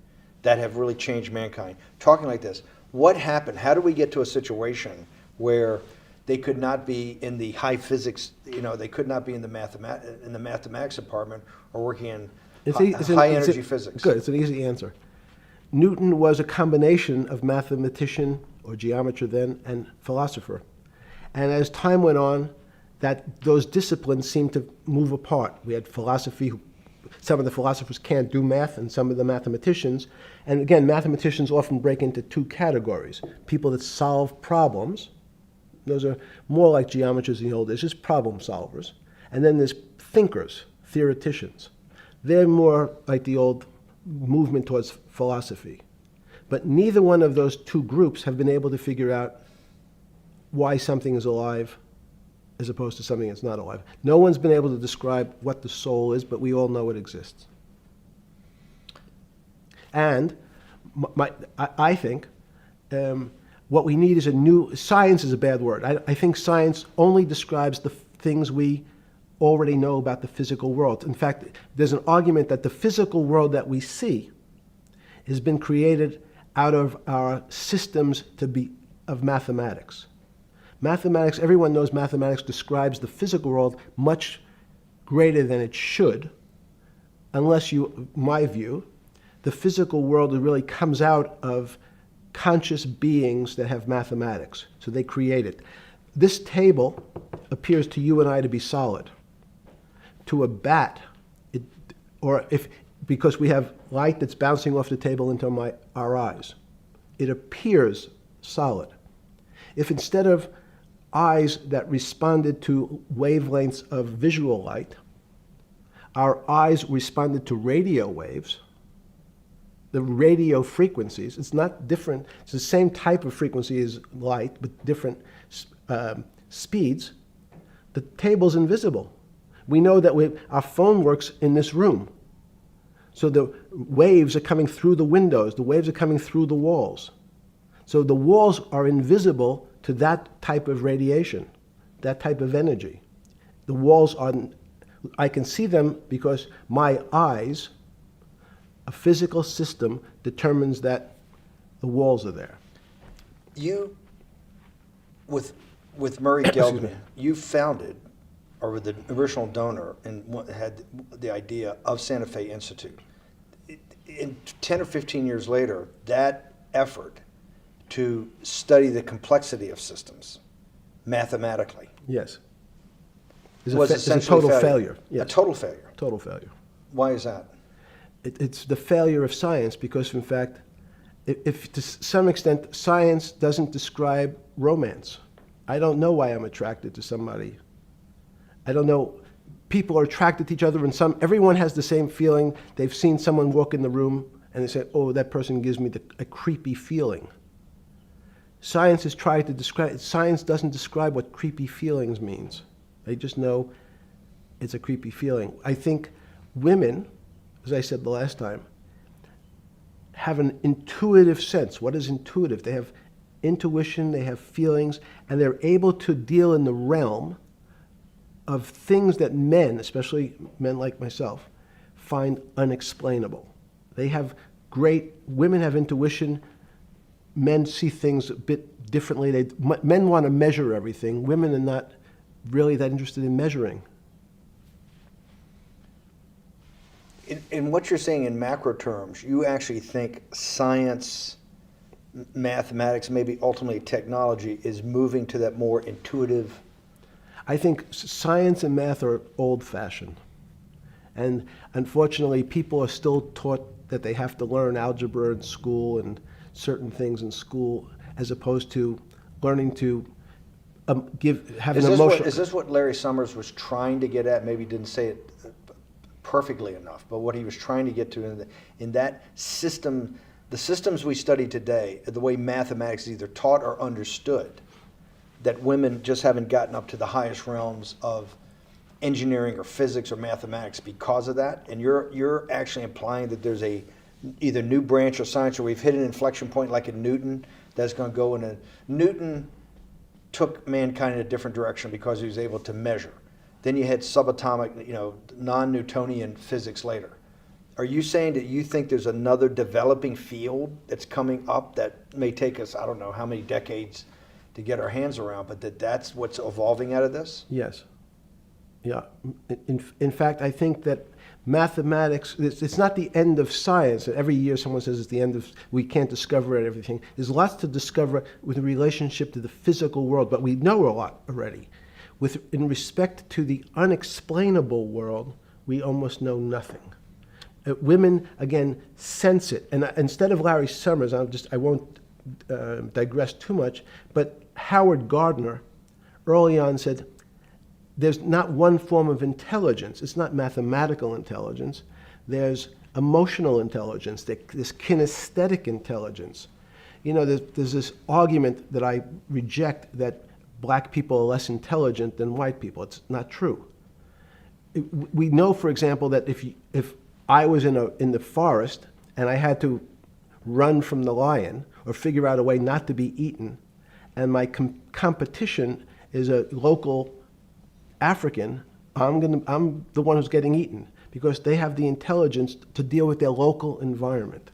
that have really changed mankind. Talking like this, what happened? How do we get to a situation where they could not be in the high physics, they could not be in the mathematics department or working in high energy physics? Good, it's an easy answer. Newton was a combination of mathematician or geometer then and philosopher. And as time went on, those disciplines seemed to move apart. We had philosophy. Some of the philosophers can't do math, and some of the mathematicians. And again, mathematicians often break into two categories. People that solve problems. Those are more like geometers in the old days, just problem solvers. And then there's thinkers, theoreticians. They're more like the old movement towards philosophy. But neither one of those two groups have been able to figure out why something is alive as opposed to something that's not alive. No one's been able to describe what the soul is, but we all know it exists. And I think what we need is science is a bad word. I think science only describes the things we already know about the physical world. In fact, there's an argument that the physical world that we see has been created out of our systems of mathematics. Mathematics, everyone knows mathematics describes the physical world much greater than it should, unless my view, the physical world really comes out of conscious beings that have mathematics. So they create it. This table appears to you and I to be solid. To a bat, because we have light that's bouncing off the table into our eyes, it appears solid. If instead of eyes that responded to wavelengths of visual light, our eyes responded to radio waves, the radio frequencies, it's not different, it's the same type of frequency as light, but different speeds, the table's invisible. We know that our phone works in this room. So the waves are coming through the windows, the waves are coming through the walls. So the walls are invisible to that type of radiation, that type of energy. The walls I can see them because my eyes, a physical system, determines that the walls are there. You, with Murray Geldman, you founded, or with the original donor, and had the idea of Santa Fe Institute. In 10 or 15 years later, that effort to study the complexity of systems mathematically. Yes. Was it's a total failure. Yes. A total failure. Total failure. Why is that? It's the failure of science because, in fact, if to some extent science doesn't describe romance. I don't know why I'm attracted to somebody. I don't know. People are attracted to each other, and everyone has the same feeling. They've seen someone walk in the room, and they say, "Oh, that person gives me a creepy feeling." Science has tried to describe. Science doesn't describe what creepy feelings means. They just know it's a creepy feeling. I think women as I said the last time, have an intuitive sense. What is intuitive? They have intuition, they have feelings, and they're able to deal in the realm of things that men, especially men like myself, find unexplainable. They have women have intuition, men see things a bit differently. Men want to measure everything, women are not really that interested in measuring. In what you're saying in macro terms, you actually think science, mathematics, maybe ultimately technology is moving to that more intuitive? I think science and math are old-fashioned. And unfortunately, people are still taught that they have to learn algebra in school and certain things in school, as opposed to learning to have an emotional... Is this what Larry Summers was trying to get at? Maybe he didn't say it perfectly enough, but what he was trying to get to in that system, the systems we study today, the way mathematics is either taught or understood, that women just haven't gotten up to the highest realms of engineering or physics or mathematics because of that. And you're actually implying that there's a either new branch of science, or we've hit an inflection point like in Newton that's going to go in a... Newton took mankind in a different direction because he was able to measure. Then you had subatomic, non-Newtonian physics later. Are you saying that you think there's another developing field that's coming up that may take us, I don't know how many decades to get our hands around, but that's what's evolving out of this? Yes. Yeah. In fact, I think that mathematics, it's not the end of science. Every year someone says it's the end of, we can't discover everything. There's lots to discover with relationship to the physical world, but we know a lot already. In respect to the unexplainable world, we almost know nothing. Women, again, sense it. And instead of Larry Summers, I won't digress too much, but Howard Gardner early on said, there's not one form of intelligence. It's not mathematical intelligence. There's emotional intelligence, this kinesthetic intelligence. There's this argument that I reject that black people are less intelligent than white people. It's not true. We know, for example, that if I was in the forest and I had to run from the lion or figure out a way not to be eaten, and my competition is a local African, I'm the one who's getting eaten because they have the intelligence to deal with their local environment.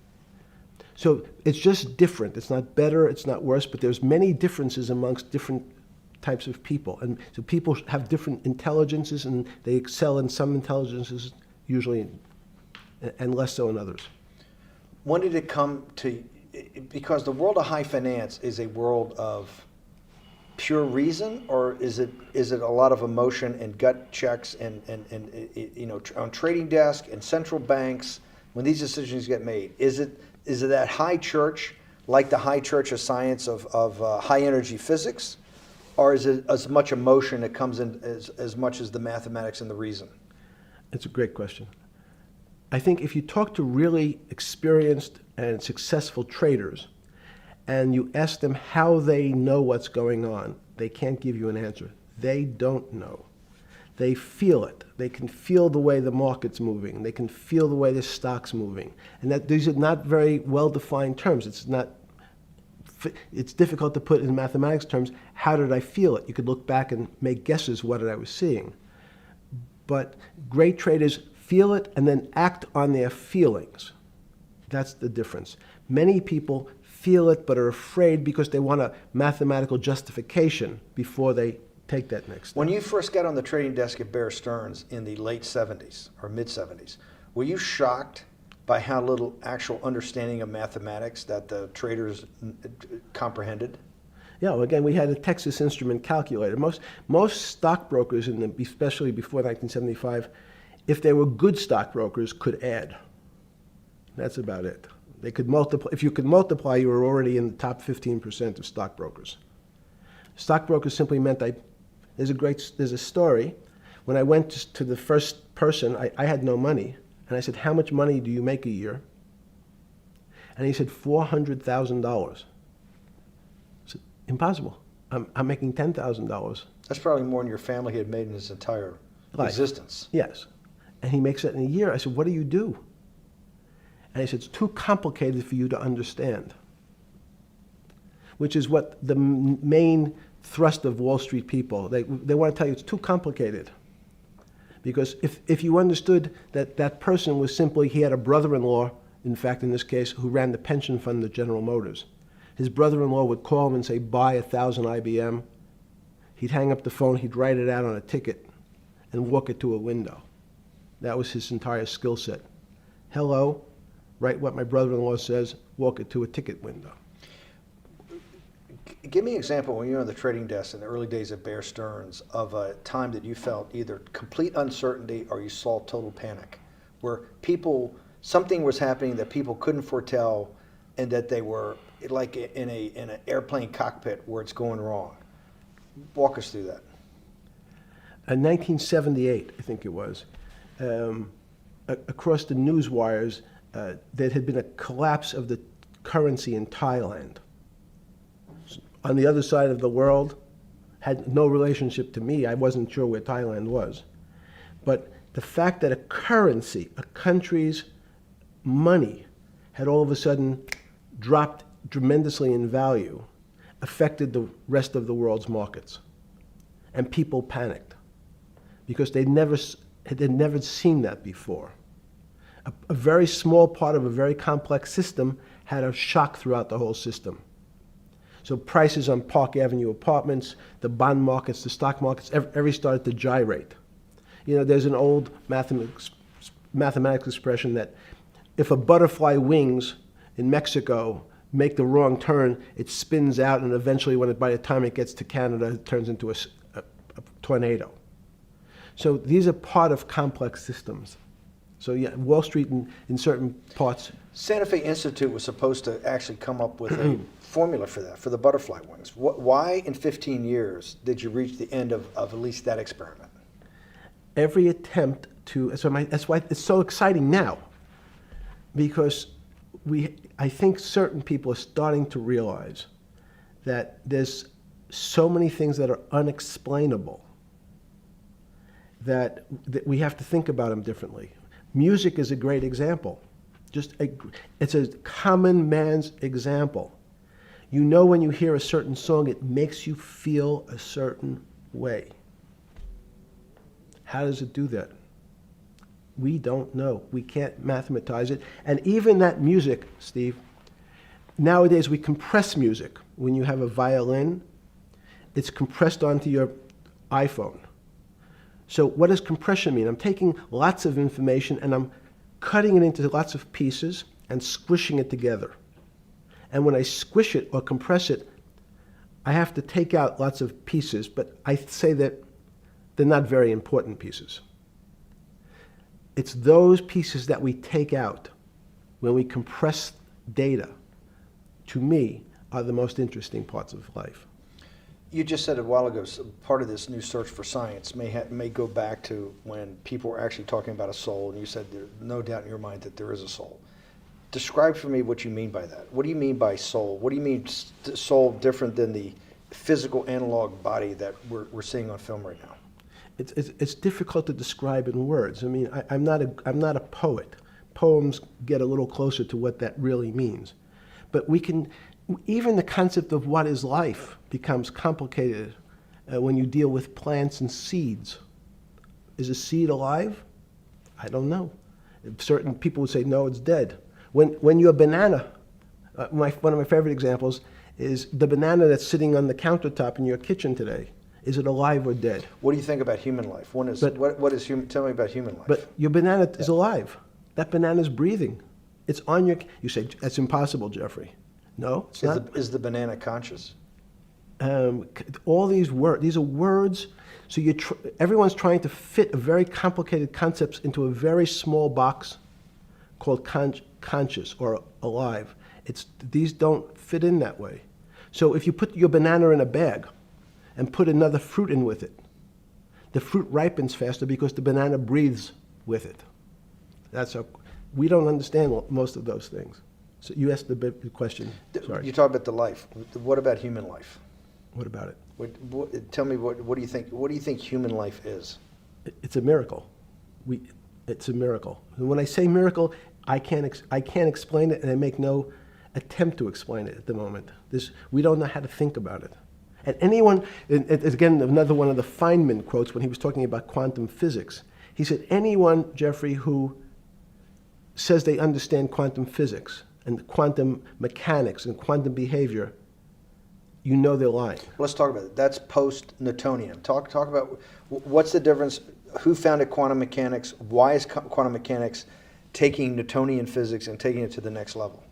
So it's just different. It's not better, it's not worse, but there's many differences amongst different types of people. And so people have different intelligences, and they excel in some intelligences usually, and less so in others. When did it come to, because the world of high finance is a world of pure reason, or is it a lot of emotion and gut checks and on trading desk and central banks when these decisions get made? Is it that high church, like the high church of science of high energy physics, or is it as much emotion that comes in as much as the mathematics and the reason? It's a great question. I think if you talk to really experienced and successful traders and you ask them how they know what's going on, they can't give you an answer. They don't know. They feel it. They can feel the way the market's moving. They can feel the way the stock's moving. And that these are not very well-defined terms. It's difficult to put in mathematics terms, how did I feel it? You could look back and make guesses what I was seeing. But great traders feel it and then act on their feelings. That's the difference. Many people feel it but are afraid because they want a mathematical justification before they take that next step. When you first got on the trading desk at Bear Stearns in the late 70s or mid 70s, were you shocked by how little actual understanding of mathematics that the traders comprehended? Yeah, well, again, we had a Texas Instrument calculator. Most stockbrokers, especially before 1975, if they were good stockbrokers, could add. That's about it. They could multiply. If you could multiply, you were already in the top 15% of stockbrokers. Stockbrokers simply meant there's a story. When I went to the first person, I had no money. And I said, how much money do you make a year? And he said, $400,000. I said, impossible. I'm making $10,000. That's probably more than your family had made in his entire existence. Yes. And he makes it in a year. I said, what do you do? And he said, it's too complicated for you to understand, which is what the main thrust of Wall Street people, they want to tell you it's too complicated. Because if you understood that that person was simply, he had a brother-in-law, in fact, in this case, who ran the pension fund at General Motors. His brother-in-law would call him and say, buy 1,000 IBM. He'd hang up the phone, he'd write it out on a ticket and walk it to a window. That was his entire skill set. Hello, write what my brother-in-law says, walk it to a ticket window. Give me an example when you were on the trading desk in the early days of Bear Stearns of a time that you felt either complete uncertainty or you saw total panic, where something was happening that people couldn't foretell and that they were like in an airplane cockpit where it's going wrong. Walk us through that. In 1978, I think it was, across the news wires, there had been a collapse of the currency in Thailand. On the other side of the world, had no relationship to me. I wasn't sure where Thailand was. But the fact that a currency, a country's money, had all of a sudden dropped tremendously in value affected the rest of the world's markets. And people panicked because they'd never seen that before. A very small part of a very complex system had a shock throughout the whole system. So prices on Park Avenue apartments, the bond markets, the stock markets, every started to gyrate. You know, there's an old mathematics expression that if a butterfly wings in Mexico make the wrong turn, it spins out, and eventually, by the time it gets to Canada, it turns into a tornado. So these are part of complex systems. So yeah, Wall Street in certain parts. Santa Fe Institute was supposed to actually come up with a formula for that, for the butterfly wings. Why in 15 years did you reach the end of at least that experiment? Every attempt to, that's why it's so exciting now, because I think certain people are starting to realize that there's so many things that are unexplainable that we have to think about them differently. Music is a great example. It's a common man's example. You know when you hear a certain song, it makes you feel a certain way. How does it do that? We don't know. We can't mathematize it. And even that music, Steve, nowadays we compress music. When you have a violin, it's compressed onto your iPhone. So what does compression mean? I'm taking lots of information and I'm cutting it into lots of pieces and squishing it together. And when I squish it or compress it, I have to take out lots of pieces, but I say that they're not very important pieces. It's those pieces that we take out when we compress data, to me, are the most interesting parts of life. You just said a while ago, part of this new search for science may go back to when people were actually talking about a soul, and you said there's no doubt in your mind that there is a soul. Describe for me what you mean by that. What do you mean by soul? What do you mean soul different than the physical analog body that we're seeing on film right now? It's difficult to describe in words. I mean, I'm not a poet. Poems get a little closer to what that really means. But even the concept of what is life becomes complicated when you deal with plants and seeds. Is a seed alive? I don't know. Certain people would say, no, it's dead. When you're a banana, one of my favorite examples is the banana that's sitting on the countertop in your kitchen today. Is it alive or dead? What do you think about human life? What is human? Tell me about human life. But your banana is alive. That banana is breathing. It's on your. You say that's impossible, Jeffrey. No, it's not. Is the banana conscious? All these words. These are words. So everyone's trying to fit a very complicated concepts into a very small box called conscious or alive. These don't fit in that way. So if you put your banana in a bag and put another fruit in with it, the fruit ripens faster because the banana breathes with it. We don't understand most of those things. So you asked the big question. Sorry. You talk about the life. What about human life? What about it? Tell me what do you think? What do you think human life is? It's a miracle. It's a miracle. And when I say miracle, I can't explain it, and I make no attempt to explain it at the moment. We don't know how to think about it. And anyone, and again, another one of the Feynman quotes when he was talking about quantum physics. He said, anyone, Jeffrey, who says they understand quantum physics and quantum mechanics and quantum behavior, you know they're lying. Let's talk about it. That's post-Newtonian. Talk about what's the difference, who founded quantum mechanics, why is quantum mechanics taking Newtonian physics and taking it to the next level?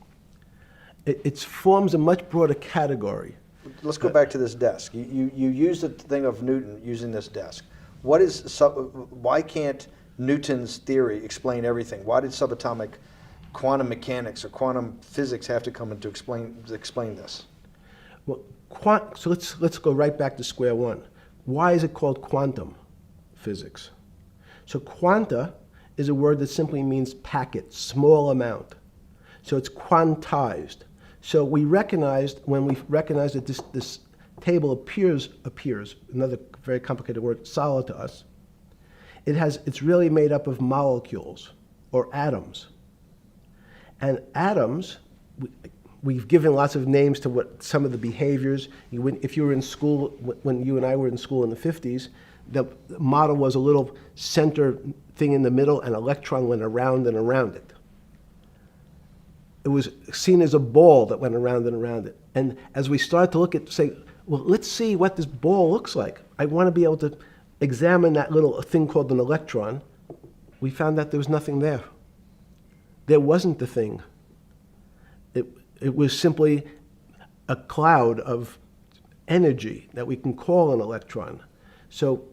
It forms a much broader category. Let's go back to this desk. You use the thing of Newton using this desk. Why can't Newton's theory explain everything? Why did subatomic quantum mechanics or quantum physics have to come in to explain this? Well, so let's go right back to square one. Why is it called quantum physics? So quanta is a word that simply means packet, small amount. So it's quantized. So we recognized, when we recognized that this table appears, another very complicated word, solid to us, it's really made up of molecules or atoms. And atoms, we've given lots of names to what some of the behaviors. If you were in school, when you and I were in school in the 50s, the model was a little center thing in the middle, and an electron went around and around it. It was seen as a ball that went around and around it. And as we started to look at, say, well, let's see what this ball looks like. I want to be able to examine that little thing called an electron. We found that there was nothing there. There wasn't the thing. It was simply a cloud of energy that we can call an electron. So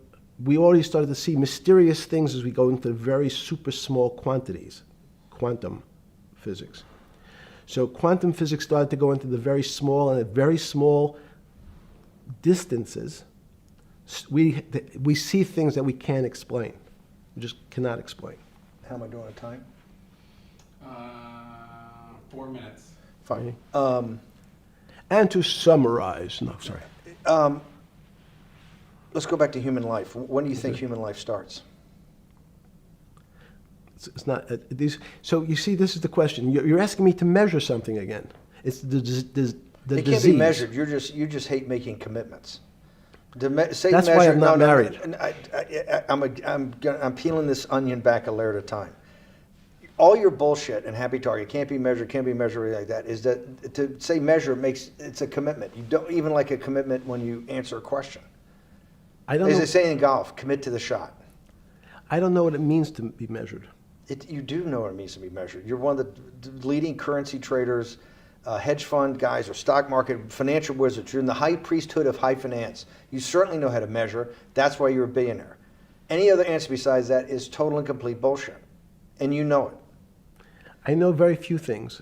we already started to see mysterious things as we go into very super small quantities, quantum physics. So quantum physics started to go into the very small, and at very small distances, we see things that we can't explain. We just cannot explain. How am I doing on time? 4 minutes. Fine. And to summarize, no, sorry. Let's go back to human life. When do you think human life starts? It's not these. So you see, this is the question. You're asking me to measure something again. It's the disease. It can't be measured. You just hate making commitments. That's why I'm not married. I'm peeling this onion back a layer at a time. All your bullshit and happy target can't be measured like that. Is that to say measure it's a commitment. You don't even like a commitment when you answer a question. I don't. As know. they say in golf, commit to the shot. I don't know what it means to be measured. You do know what it means to be measured. You're one of the leading currency traders, hedge fund guys, or stock market financial wizards. You're in the high priesthood of high finance. You certainly know how to measure. That's why you're a billionaire. Any other answer besides that is total and complete bullshit, and you know it. I know very few things.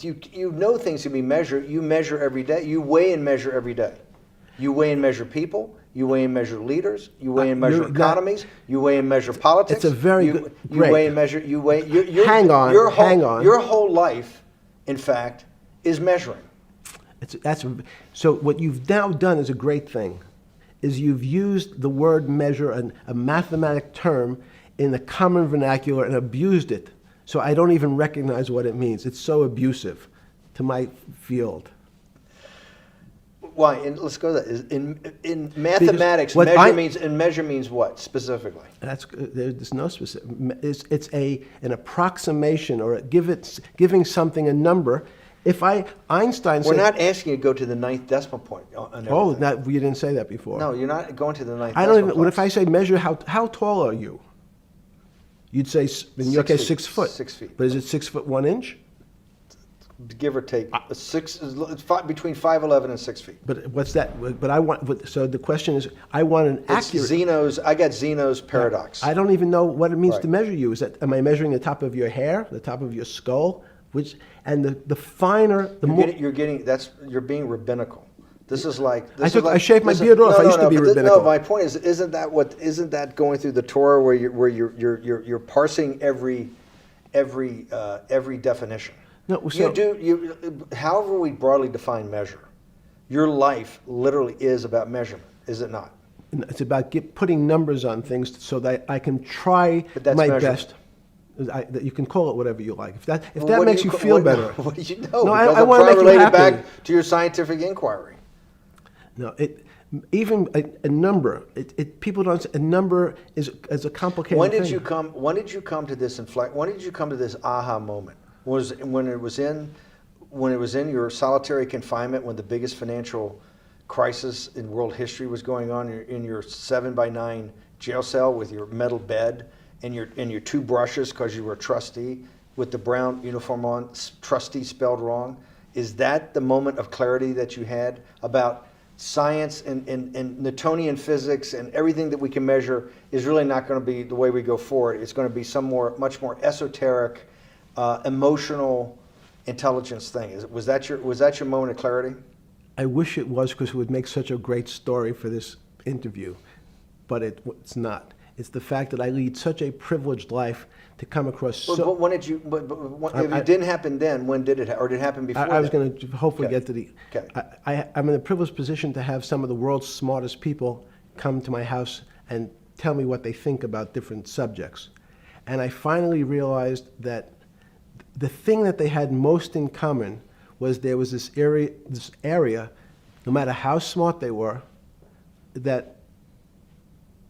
You know things can be measured. You measure every day. You weigh and measure every day. You weigh and measure people. You weigh and measure leaders. You weigh and measure economies. You weigh and measure politics. It's a very good. You weigh and measure. You weigh. Hang on. Your whole life, in fact, is measuring. So what you've now done is a great thing, is you've used the word measure, a mathematic term, in the common vernacular and abused it. So I don't even recognize what it means. It's so abusive to my field. Why? Let's go to that. In mathematics, measure means what specifically? There's no specific. It's an approximation, or giving something a number. Einstein said, we're not asking you to go to the ninth decimal point. Oh, you didn't say that before. No, you're not going to the ninth. I don't even. What if I say measure how tall are you? You'd say in your case 6 foot. 6 feet. But is it 6 foot 1 inch? Give or take, between 5'11" and 6 feet. But what's that? But I want. So the question is, I want an accurate. I got Zeno's paradox. I don't even know what it means to measure you. Am I measuring the top of your hair, the top of your skull, the finer, the more. You're being rabbinical. This is like. I shaved my beard off. I used to be rabbinical. No, my point is, isn't that going through the Torah where you're parsing every definition? No, so, however we broadly define measure, your life literally is about measurement, is it not? It's about putting numbers on things so that I can try my best. That you can call it whatever you like. If that Well, that what do makes you feel what- better. What do you know? No, Because I I'm wanna trying make to you relate it happy. back to your scientific inquiry. No, even a number. People don't. A number is a complicated When did thing. you come? When did you come to this When did you come to this aha moment? Was when it was in your solitary confinement, when the biggest financial crisis in world history was going on, in your 7x9 jail cell with your metal bed and your two brushes because you were a trustee with the brown uniform on, trustee spelled wrong. Is that the moment of clarity that you had about science and Newtonian physics and everything that we can measure is really not going to be the way we go forward? It's going to be much more esoteric, emotional intelligence thing. Was that your moment of clarity? I wish it was, because it would make such a great story for this interview, but it's not. It's the fact that I lead such a privileged life to come across. But when did you? If it didn't happen then, when did it? Or did it happen before? I was then? going to hopefully Okay. get to the. Okay. I'm in a privileged position to have some of the world's smartest people come to my house and tell me what they think about different subjects, and I finally realized that the thing that they had most in common was there was this area, no matter how smart they were, that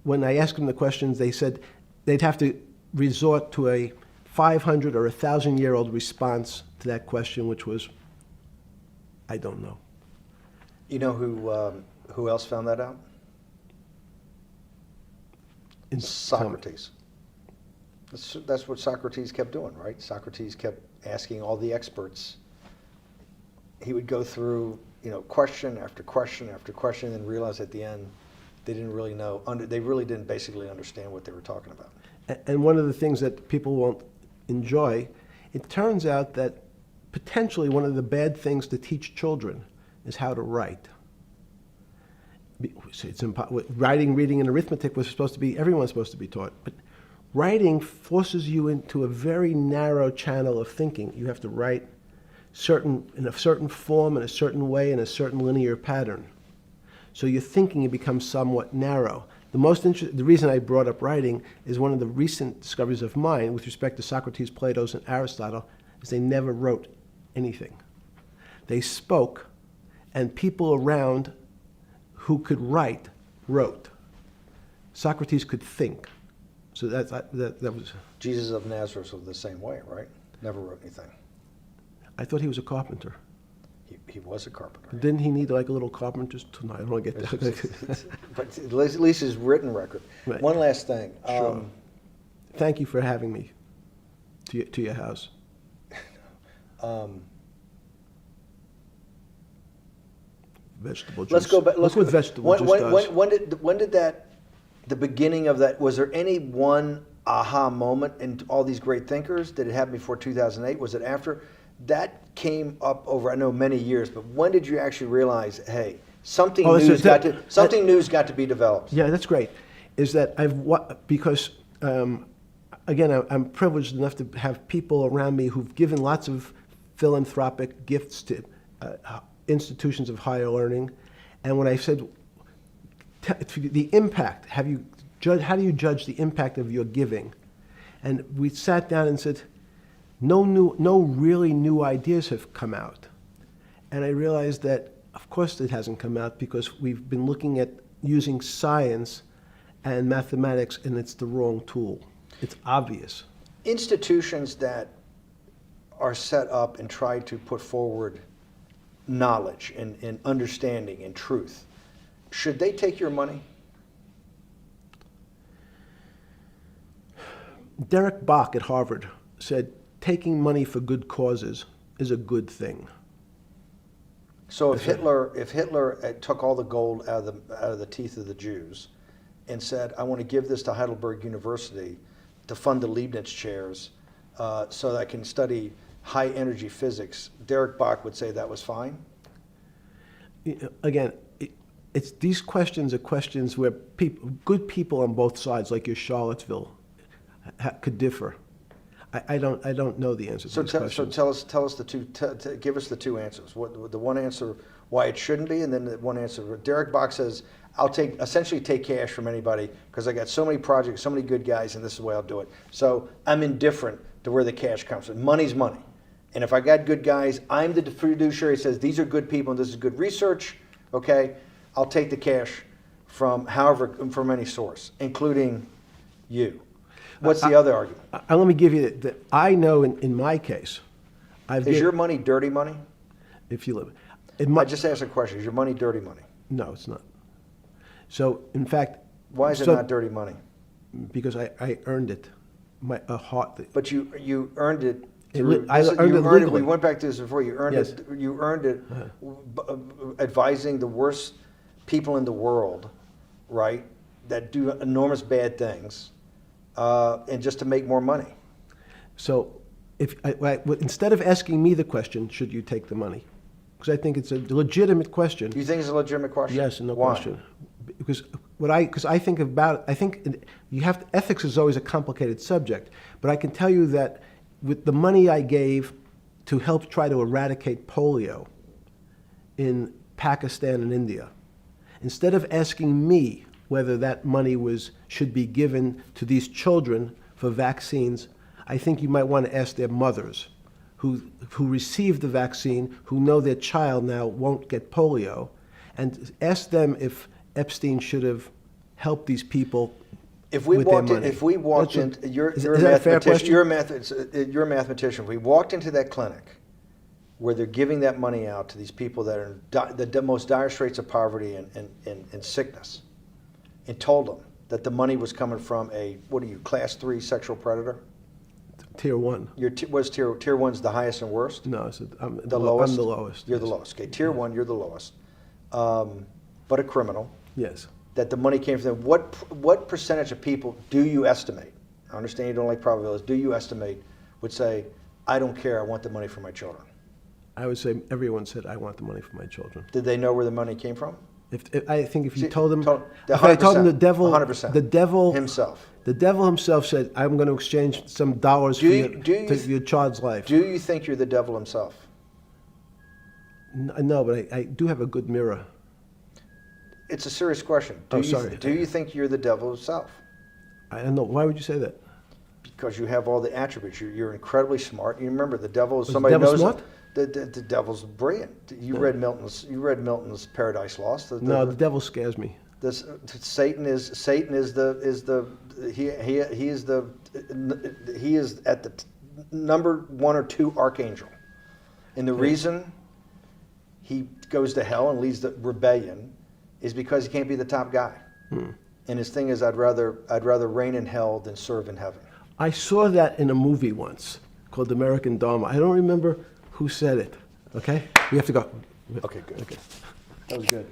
when I asked them the questions, they said they'd have to resort to a 500 or 1,000-year-old response to that question, which was, I don't know. You know who else found that out? Socrates. That's what Socrates kept doing, right? Socrates kept asking all the experts. He would go through, question after question after question, and realize at the end they didn't really know. They really didn't basically understand what they were talking about. And one of the things that people won't enjoy, it turns out that potentially one of the bad things to teach children is how to write. Writing, reading, and arithmetic everyone's supposed to be taught. But writing forces you into a very narrow channel of thinking. You have to write in a certain form, in a certain way, in a certain linear pattern. So your thinking becomes somewhat narrow. The reason I brought up writing is one of the recent discoveries of mine with respect to Socrates, Plato, and Aristotle is they never wrote anything. They spoke, and people around who could write wrote. Socrates could think. So that was. Jesus of Nazareth was the same way, right? Never wrote anything. I thought he was a carpenter. He was a carpenter. Didn't he need like a little carpenter's tool? I don't want to get that. But at least his written record. Right. One last thing. Sure. Thank you for having me to your house. Vegetable juice. Let's go back. Look what vegetable juice does. When did the beginning of that, was there any one aha moment in all these great thinkers? Did it happen before 2008? Was it after? That came up over, I know, many years, but when did you actually realize, hey, something new's got to be developed? Yeah, that's great. Is that because again, I'm privileged enough to have people around me who've given lots of philanthropic gifts to institutions of higher learning, and when I said the impact, how do you judge the impact of your giving? And we sat down and said, no really new ideas have come out. And I realized that, of course, it hasn't come out because we've been looking at using science and mathematics, and it's the wrong tool. It's obvious. Institutions that are set up and try to put forward knowledge and understanding and truth, should they take your money? Derek Bach at Harvard said, taking money for good causes is a good thing. So if Hitler took all the gold out of the teeth of the Jews and said, I want to give this to Heidelberg University to fund the Leibniz chairs so that I can study high energy physics, Derek Bach would say that was fine? Again, these questions are questions where good people on both sides, like your Charlottesville, could differ. I don't know the answer to these questions. So tell us the two. Give us the two answers. The one answer why it shouldn't be, and then the one answer. Derek Bach says, I'll essentially take cash from anybody because I got so many projects, so many good guys, and this is the way I'll do it. So I'm indifferent to where the cash comes from. Money's money. And if I got good guys, I'm the fiduciary that says these are good people and this is good research, okay? I'll take the cash from any source, including you. What's the other argument? Let me give you that I know in my case, Is your money dirty money? if you live, I just asked a question. Is your money dirty money? no, it's not. So in fact, Why is it not dirty money? because I earned it, a heart. But you earned it. I earned it legally. We went back to this before. You earned Yes. it. You earned it, advising the worst people in the world, right? That do enormous bad things, and just to make more money. So instead of asking me the question, should you take the money? Because I think it's a legitimate question. You think it's a legitimate question? Yes, no Why? question. Because I think about, ethics is always a complicated subject, but I can tell you that with the money I gave to help try to eradicate polio in Pakistan and India, instead of asking me whether that money should be given to these children for vaccines, I think you might want to ask their mothers who received the vaccine, who know their child now won't get polio, and ask them if Epstein should have helped these people. You're a mathematician. If we walked into that clinic where they're giving that money out to these people that are in the most dire straits of poverty and sickness, and told them that the money was coming from class 3 sexual predator? Tier 1. Tier 1's the highest and worst? No, I'm the lowest. You're yes. the lowest. Okay, tier 1, you're the lowest. But a criminal. Yes. That the money came from them. What percentage of people do you estimate? I understand you don't like probabilities. Do you estimate would say, I don't care, I want the money for my children? I would say everyone said, I want the money for my children. Did they know where the money came from? I think if you told them, if I told them the devil, 100%. the devil himself. The devil himself said, I'm going to exchange some dollars for your child's life. Do you think you're the devil himself? No, but I do have a good mirror. It's a serious question. Sorry. Do you think you're the devil himself? I don't know. Why would you say that? Because you have all the attributes. You're incredibly smart. You remember the devil is Was somebody the devil knows smart? The devil's brilliant. You read Milton's Paradise Lost. No, the devil scares me. Satan is at the number 1 or 2 archangel, and the reason he goes to hell and leads the rebellion is because he can't be the top guy. And his thing is, I'd rather reign in hell than serve in heaven. I saw that in a movie once called American Dharma. I don't remember who said it. Okay, we have to go. Okay, good. Okay. That was good.